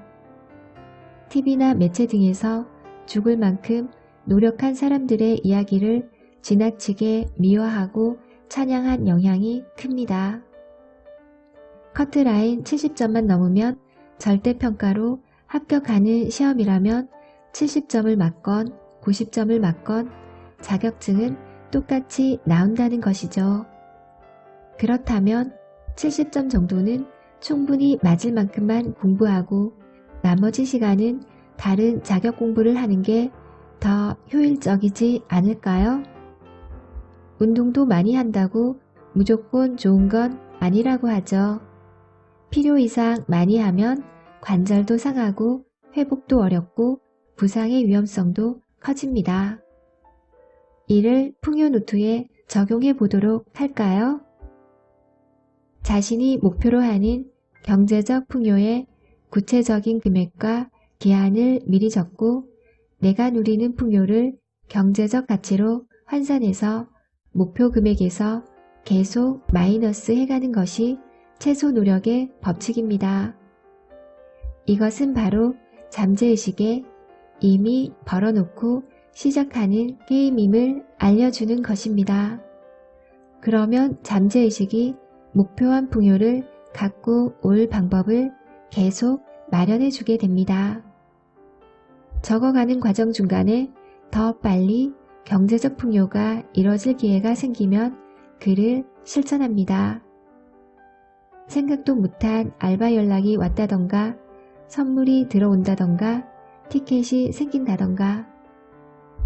TV나 매체 등에서 죽을 만큼 노력한 사람들의 이야기를 지나치게 미화하고 찬양한 영향이 큽니다. 커트라인 70점만 넘으면 절대평가로 합격하는 시험이라면 70점을 맞건 90점을 맞건 자격증은 똑같이 나온다는 것이죠. 그렇다면 70점 정도는 충분히 맞을 만큼만 공부하고 나머지 시간은 다른 자격 공부를 하는 게 더 효율적이지 않을까요? 운동도 많이 한다고 무조건 좋은 건 아니라고 하죠. 필요 이상 많이 하면 관절도 상하고 회복도 어렵고 부상의 위험성도 커집니다. 이를 풍요노트에 적용해 보도록 할까요? 자신이 목표로 하는 경제적 풍요의 구체적인 금액과 기한을 미리 적고 내가 누리는 풍요를 경제적 가치로 환산해서 목표 금액에서 계속 마이너스 해가는 것이 최소 노력의 법칙입니다. 이것은 바로 잠재의식에 이미 벌어놓고 시작하는 게임임을 알려주는 것입니다. 그러면 잠재의식이 목표한 풍요를 갖고 올 방법을 계속 마련해 주게 됩니다. 적어가는 과정 중간에 더 빨리 경제적 풍요가 이뤄질 기회가 생기면 그를 실천합니다. 생각도 못한 알바 연락이 왔다던가 선물이 들어온다던가 티켓이 생긴다던가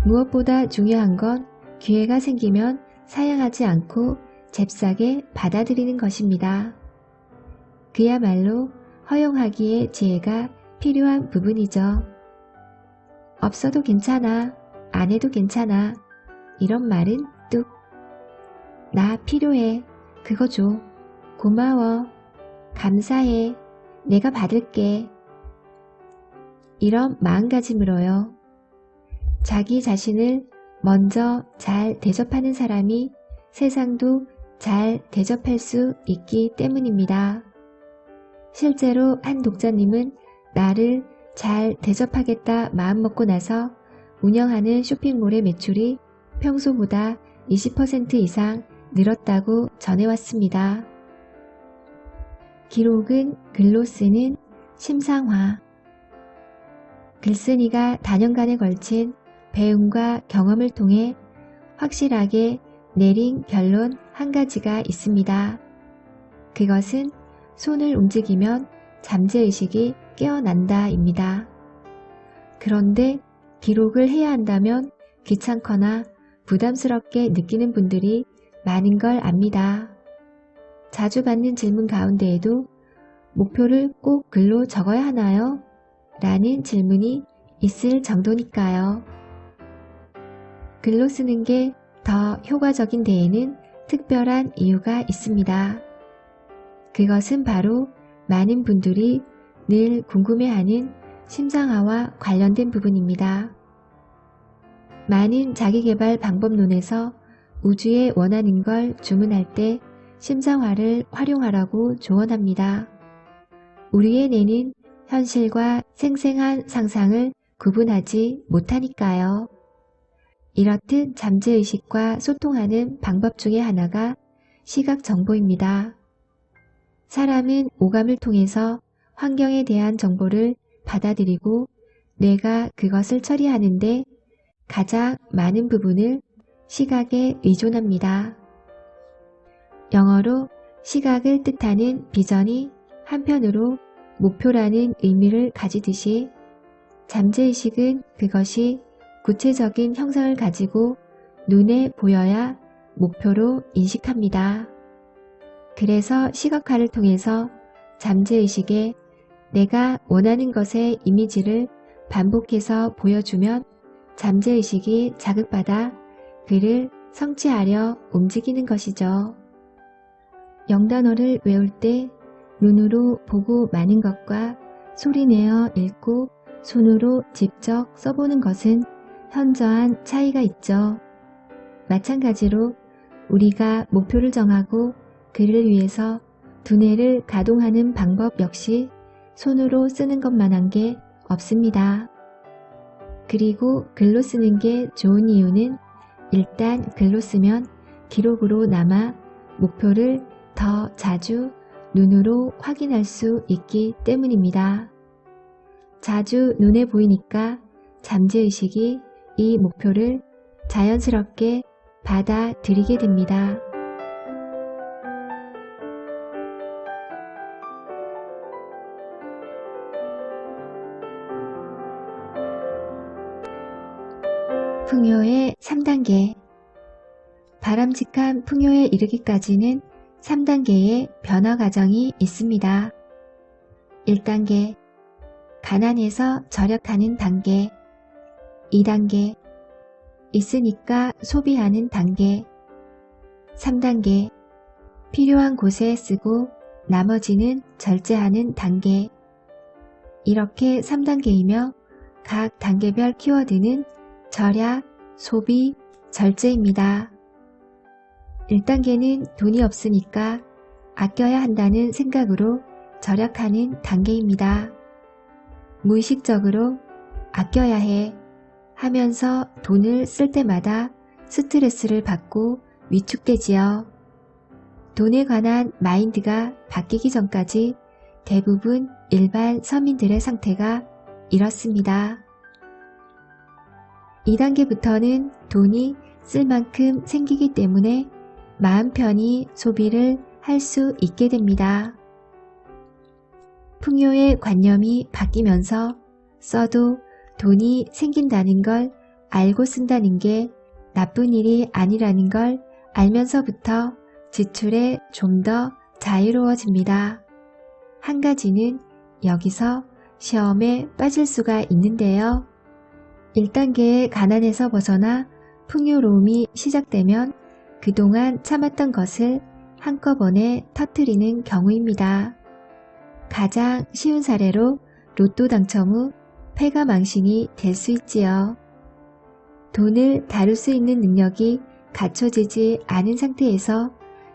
무엇보다 중요한 건 기회가 생기면 사양하지 않고 잽싸게 받아들이는 것입니다. 그야말로 허용하기의 지혜가 필요한 부분이죠. 없어도 괜찮아, 안 해도 괜찮아 이런 말은 뚝. 나 필요해, 그거 줘, 고마워, 감사해, 내가 받을게 이런 마음가짐으로요. 자기 자신을 먼저 잘 대접하는 사람이 세상도 잘 대접할 수 있기 때문입니다. 실제로 한 독자님은 나를 잘 대접하겠다 마음먹고 나서 운영하는 쇼핑몰의 매출이 평소보다 20% 이상 늘었다고 전해왔습니다. 기록은 글로 쓰는 심상화. 글쓴이가 다년간에 걸친 배움과 경험을 통해 확실하게 내린 결론 한 가지가 있습니다. 그것은 손을 움직이면 잠재의식이 깨어난다입니다. 그런데 기록을 해야 한다면 귀찮거나 부담스럽게 느끼는 분들이 많은 걸 압니다. 자주 받는 질문 가운데에도 목표를 꼭 글로 적어야 하나요? 라는 질문이 있을 정도니까요. 글로 쓰는 게 더 효과적인 데에는 특별한 이유가 있습니다. 그것은 바로 많은 분들이 늘 궁금해하는 심상화와 관련된 부분입니다. 많은 자기계발 방법론에서 우주에 원하는 걸 주문할 때 심상화를 활용하라고 조언합니다. 우리의 뇌는 현실과 생생한 상상을 구분하지 못하니까요. 이렇듯 잠재의식과 소통하는 방법 중에 하나가 시각정보입니다. 사람은 오감을 통해서 환경에 대한 정보를 받아들이고 뇌가 그것을 처리하는데 가장 많은 부분을 시각에 의존합니다. 영어로 시각을 뜻하는 비전이 한편으로 목표라는 의미를 가지듯이 잠재의식은 그것이 구체적인 형상을 가지고 눈에 보여야 목표로 인식합니다. 그래서 시각화를 통해서 잠재의식에 내가 원하는 것의 이미지를 반복해서 보여주면 잠재의식이 자극받아 그를 성취하려 움직이는 것이죠. 영단어를 외울 때 눈으로 보고 마는 것과 소리내어 읽고 손으로 직접 써보는 것은 현저한 차이가 있죠. 마찬가지로 우리가 목표를 정하고 그를 위해서 두뇌를 가동하는 방법 역시 손으로 쓰는 것만한 게 없습니다. 그리고 글로 쓰는 게 좋은 이유는 일단 글로 쓰면 기록으로 남아 목표를 더 자주 눈으로 확인할 수 있기 때문입니다. 자주 눈에 보이니까 잠재의식이 이 목표를 자연스럽게 받아들이게 됩니다. 풍요의 3단계. 바람직한 풍요에 이르기까지는 3단계의 변화 과정이 있습니다. 1단계. 가난해서 절약하는 단계. 2단계. 있으니까 소비하는 단계. 3단계. 필요한 곳에 쓰고 나머지는 절제하는 단계. 이렇게 3단계이며 각 단계별 키워드는 절약, 소비, 절제입니다. 1단계는 돈이 없으니까 아껴야 한다는 생각으로 절약하는 단계입니다. 무의식적으로 아껴야 해 하면서 돈을 쓸 때마다 스트레스를 받고 위축되지요. 돈에 관한 마인드가 바뀌기 전까지 대부분 일반 서민들의 상태가 이렇습니다. 2단계부터는 돈이 쓸 만큼 생기기 때문에 마음 편히 소비를 할 수 있게 됩니다. 풍요의 관념이 바뀌면서 써도 돈이 생긴다는 걸 알고 쓴다는 게 나쁜 일이 아니라는 걸 알면서부터 지출에 좀 더 자유로워집니다. 한 가지는 여기서 시험에 빠질 수가 있는데요. 1단계의 가난에서 벗어나 풍요로움이 시작되면 그동안 참았던 것을 한꺼번에 터뜨리는 경우입니다. 가장 쉬운 사례로 로또 당첨 후 패가망신이 될 수 있지요. 돈을 다룰 수 있는 능력이 갖춰지지 않은 상태에서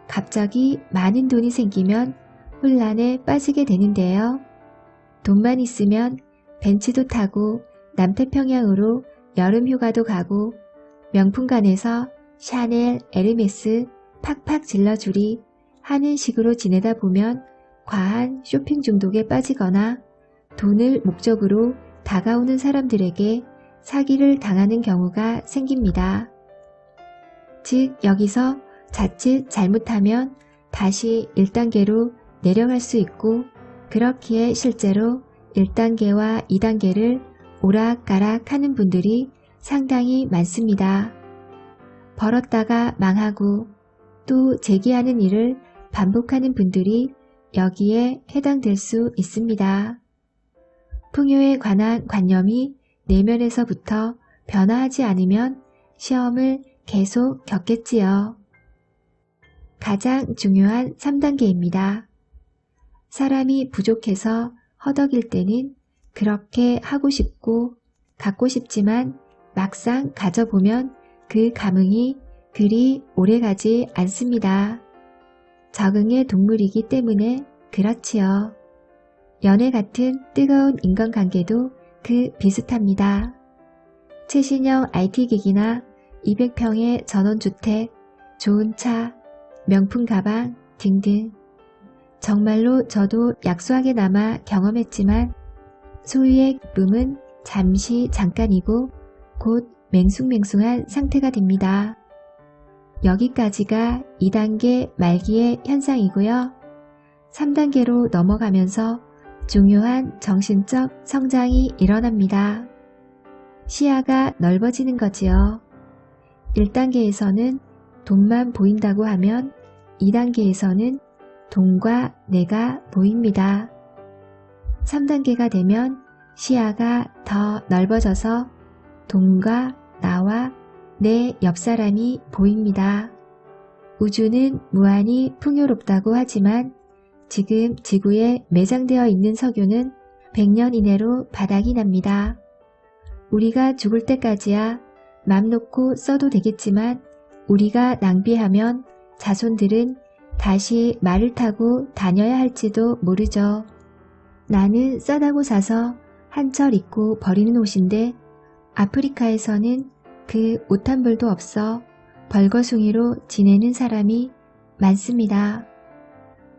갑자기 많은 돈이 생기면 혼란에 빠지게 되는데요. 돈만 있으면 벤츠도 타고 남태평양으로 여름 휴가도 가고 명품관에서 샤넬, 에르메스 팍팍 질러주리 하는 식으로 지내다 보면 과한 쇼핑 중독에 빠지거나 돈을 목적으로 다가오는 사람들에게 사기를 당하는 경우가 생깁니다. 즉 여기서 자칫 잘못하면 다시 1단계로 내려갈 수 있고 그렇기에 실제로 1단계와 2단계를 오락가락 하는 분들이 상당히 많습니다. 벌었다가 망하고 또 재기하는 일을 반복하는 분들이 여기에 해당될 수 있습니다. 풍요에 관한 관념이 내면에서부터 변화하지 않으면 시험을 계속 겪겠지요. 가장 중요한 3단계입니다. 사람이 부족해서 허덕일 때는 그렇게 하고 싶고 갖고 싶지만 막상 가져보면 그 감흥이 그리 오래가지 않습니다. 적응의 동물이기 때문에 그렇지요. 연애 같은 뜨거운 인간관계도 그 비슷합니다. 최신형 IT기기나 200평의 전원주택, 좋은 차, 명품 가방 등등. 정말로 저도 약소하게나마 경험했지만 소유의 기쁨은 잠시 잠깐이고 곧 맹숭맹숭한 상태가 됩니다. 여기까지가 2단계 말기의 현상이고요. 3단계로 넘어가면서 중요한 정신적 성장이 일어납니다. 시야가 넓어지는 거지요. 1단계에서는 돈만 보인다고 하면 2단계에서는 돈과 내가 보입니다. 3단계가 되면 시야가 더 넓어져서 돈과 나와 내 옆사람이 보입니다. 우주는 무한히 풍요롭다고 하지만 지금 지구에 매장되어 있는 석유는 100년 이내로 바닥이 납니다. 우리가 죽을 때까지야 맘 놓고 써도 되겠지만 우리가 낭비하면 자손들은 다시 말을 타고 다녀야 할지도 모르죠. 나는 싸다고 사서 한철 입고 버리는 옷인데 아프리카에서는 그 옷 한 벌도 없어 벌거숭이로 지내는 사람이 많습니다.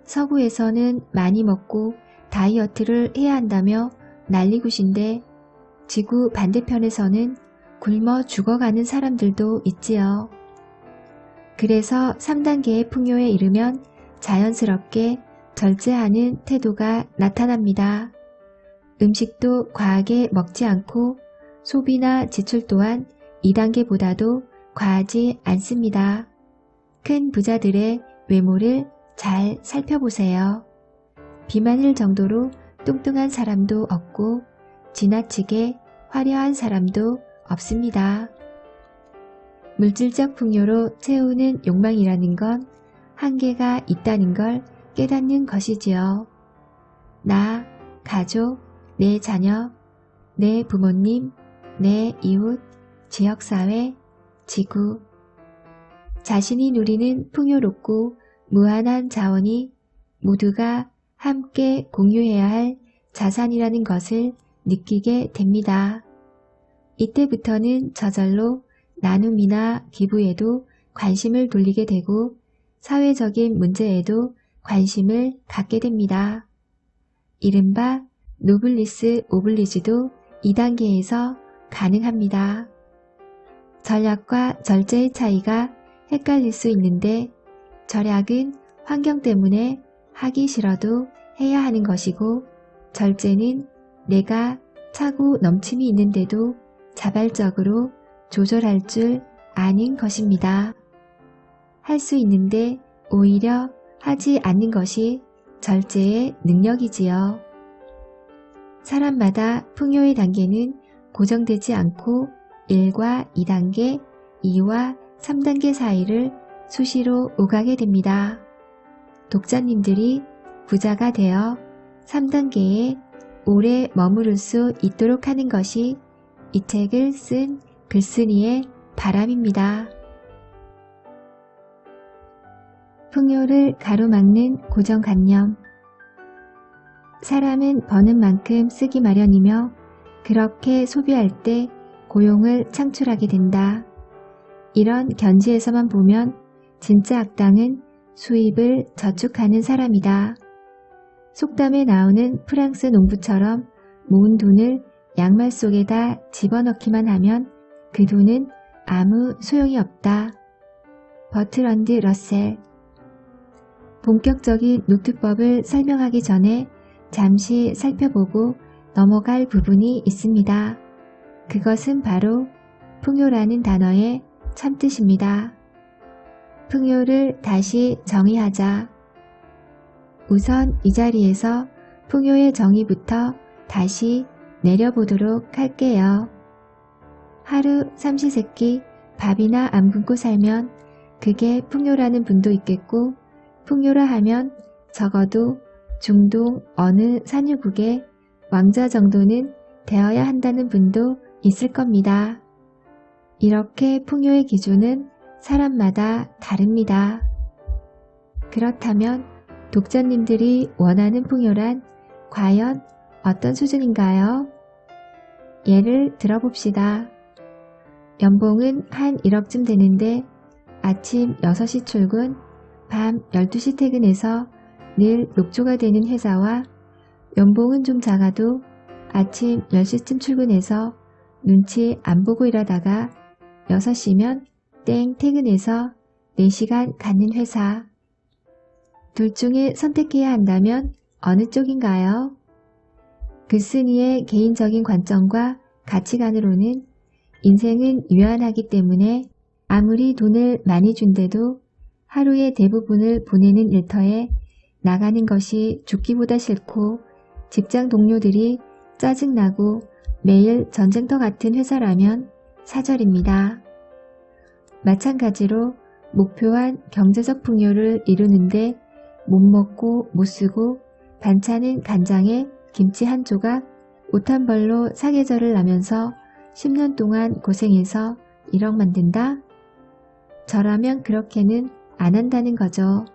서구에서는 많이 먹고 다이어트를 해야 한다며 난리굿인데 지구 반대편에서는 굶어 죽어가는 사람들도 있지요. 그래서 3단계의 풍요에 이르면 자연스럽게 절제하는 태도가 나타납니다. 음식도 과하게 먹지 않고 소비나 지출 또한 2단계보다도 과하지 않습니다. 큰 부자들의 외모를 잘 살펴보세요. 비만일 정도로 뚱뚱한 사람도 없고 지나치게 화려한 사람도 없습니다. 물질적 풍요로 채우는 욕망이라는 건 한계가 있다는 걸 깨닫는 것이지요. 나, 가족, 내 자녀, 내 부모님, 내 이웃, 지역사회, 지구. 자신이 누리는 풍요롭고 무한한 자원이 모두가 함께 공유해야 할 자산이라는 것을 느끼게 됩니다. 이때부터는 저절로 나눔이나 기부에도 관심을 돌리게 되고 사회적인 문제에도 관심을 갖게 됩니다. 이른바 노블리스 오블리주도 2단계에서 가능합니다. 전략과 절제의 차이가 헷갈릴 수 있는데 절약은 환경 때문에 하기 싫어도 해야 하는 것이고 절제는 내가 차고 넘침이 있는데도 자발적으로 조절할 줄 아는 것입니다. 할 수 있는데 오히려 하지 않는 것이 절제의 능력이지요. 사람마다 풍요의 단계는 고정되지 않고 1과 2단계, 2와 3단계 사이를 수시로 오가게 됩니다. 독자님들이 부자가 되어 3단계에 오래 머무를 수 있도록 하는 것이 이 책을 쓴 글쓴이의 바람입니다. 풍요를 가로막는 고정관념. 사람은 버는 만큼 쓰기 마련이며 그렇게 소비할 때 고용을 창출하게 된다. 이런 견지에서만 보면 진짜 악당은 수입을 저축하는 사람이다. 속담에 나오는 프랑스 농부처럼 모은 돈을 양말 속에다 집어넣기만 하면 그 돈은 아무 소용이 없다. 버트런드 러셀. 본격적인 노트법을 설명하기 전에 잠시 살펴보고 넘어갈 부분이 있습니다. 그것은 바로 풍요라는 단어의 참뜻입니다. 풍요를 다시 정의하자. 우선 이 자리에서 풍요의 정의부터 다시 내려보도록 할게요. 하루 삼시세끼 밥이나 안 굶고 살면 그게 풍요라는 분도 있겠고, 풍요라 하면 적어도 중동 어느 산유국의 왕자 정도는 되어야 한다는 분도 있을 겁니다. 이렇게 풍요의 기준은 사람마다 다릅니다. 그렇다면 독자님들이 원하는 풍요란 과연 어떤 수준인가요? 예를 들어봅시다. 연봉은 한 1억쯤 되는데 아침 6시 출근, 밤 12시 퇴근해서 늘 녹초가 되는 회사와 연봉은 좀 작아도 아침 10시쯤 출근해서 눈치 안 보고 일하다가 6시면 땡 퇴근해서 4시간 갖는 회사. 둘 중에 선택해야 한다면 어느 쪽인가요? 글쓴이의 개인적인 관점과 가치관으로는 인생은 유한하기 때문에 아무리 돈을 많이 준대도 하루의 대부분을 보내는 일터에 나가는 것이 죽기보다 싫고, 직장 동료들이 짜증나고 매일 전쟁터 같은 회사라면 사절입니다. 마찬가지로 목표한 경제적 풍요를 이루는데 못 먹고 못 쓰고 반찬은 간장에 김치 한 조각, 옷 한 벌로 사계절을 나면서 10년 동안 고생해서 1억 만든다? 저라면 그렇게는 안 한다는 거죠.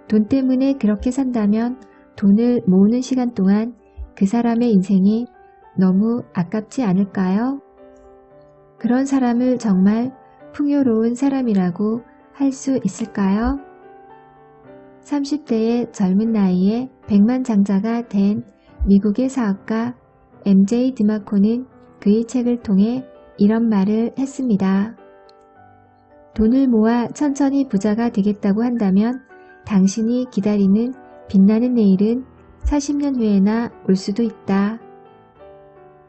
돈 때문에 그렇게 산다면 돈을 모으는 시간 동안 그 사람의 인생이 너무 아깝지 않을까요? 그런 사람을 정말 풍요로운 사람이라고 할 수 있을까요? 30대의 젊은 나이에 백만장자가 된 미국의 사업가 MJ 드마코는 그의 책을 통해 이런 말을 했습니다. 돈을 모아 천천히 부자가 되겠다고 한다면 당신이 기다리는 빛나는 내일은 40년 후에나 올 수도 있다.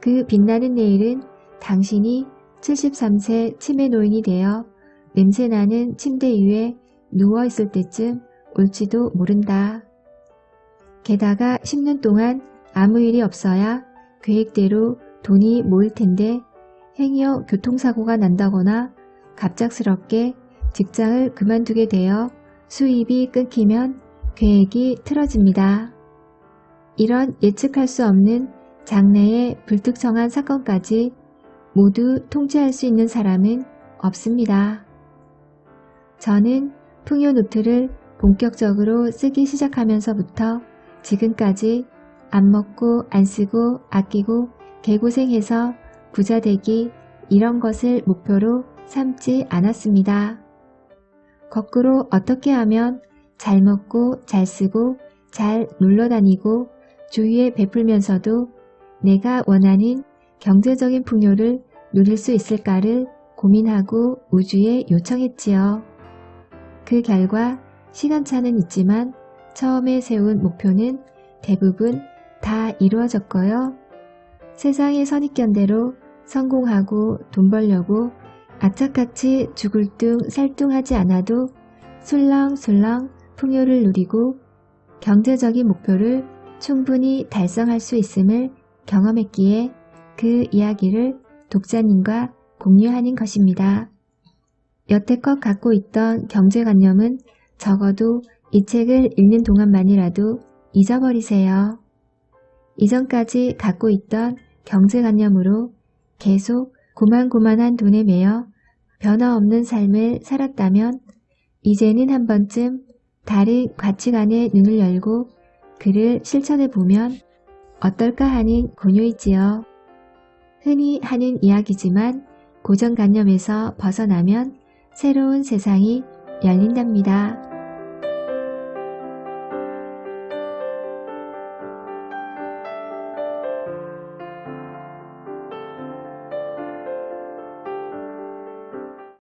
그 빛나는 내일은 당신이 73세 치매 노인이 되어 냄새나는 침대 위에 누워있을 때쯤 올지도 모른다. 게다가 10년 동안 아무 일이 없어야 계획대로 돈이 모일 텐데 행여 교통사고가 난다거나 갑작스럽게 직장을 그만두게 되어 수입이 끊기면 계획이 틀어집니다. 이런 예측할 수 없는 장래의 불특정한 사건까지 모두 통제할 수 있는 사람은 없습니다. 저는 풍요 노트를 본격적으로 쓰기 시작하면서부터 지금까지 안 먹고 안 쓰고 아끼고 개고생해서 부자 되기 이런 것을 목표로 삼지 않았습니다. 거꾸로 어떻게 하면 잘 먹고 잘 쓰고 잘 놀러다니고 주위에 베풀면서도 내가 원하는 경제적인 풍요를 누릴 수 있을까를 고민하고 우주에 요청했지요. 그 결과 시간차는 있지만 처음에 세운 목표는 대부분 다 이루어졌고요. 세상의 선입견대로 성공하고 돈 벌려고 악착같이 죽을 둥 살둥하지 않아도 술렁술렁 풍요를 누리고 경제적인 목표를 충분히 달성할 수 있음을 경험했기에 그 이야기를 독자님과 공유하는 것입니다. 여태껏 갖고 있던 경제관념은 적어도 이 책을 읽는 동안만이라도 잊어버리세요. 이전까지 갖고 있던 경제관념으로 계속 고만고만한 돈에 매여 변화없는 삶을 살았다면 이제는 한 번쯤 다른 가치관에 눈을 열고 그를 실천해보면 어떨까 하는 권유이지요. 흔히 하는 이야기지만 고정관념에서 벗어나면 새로운 세상이 열린답니다.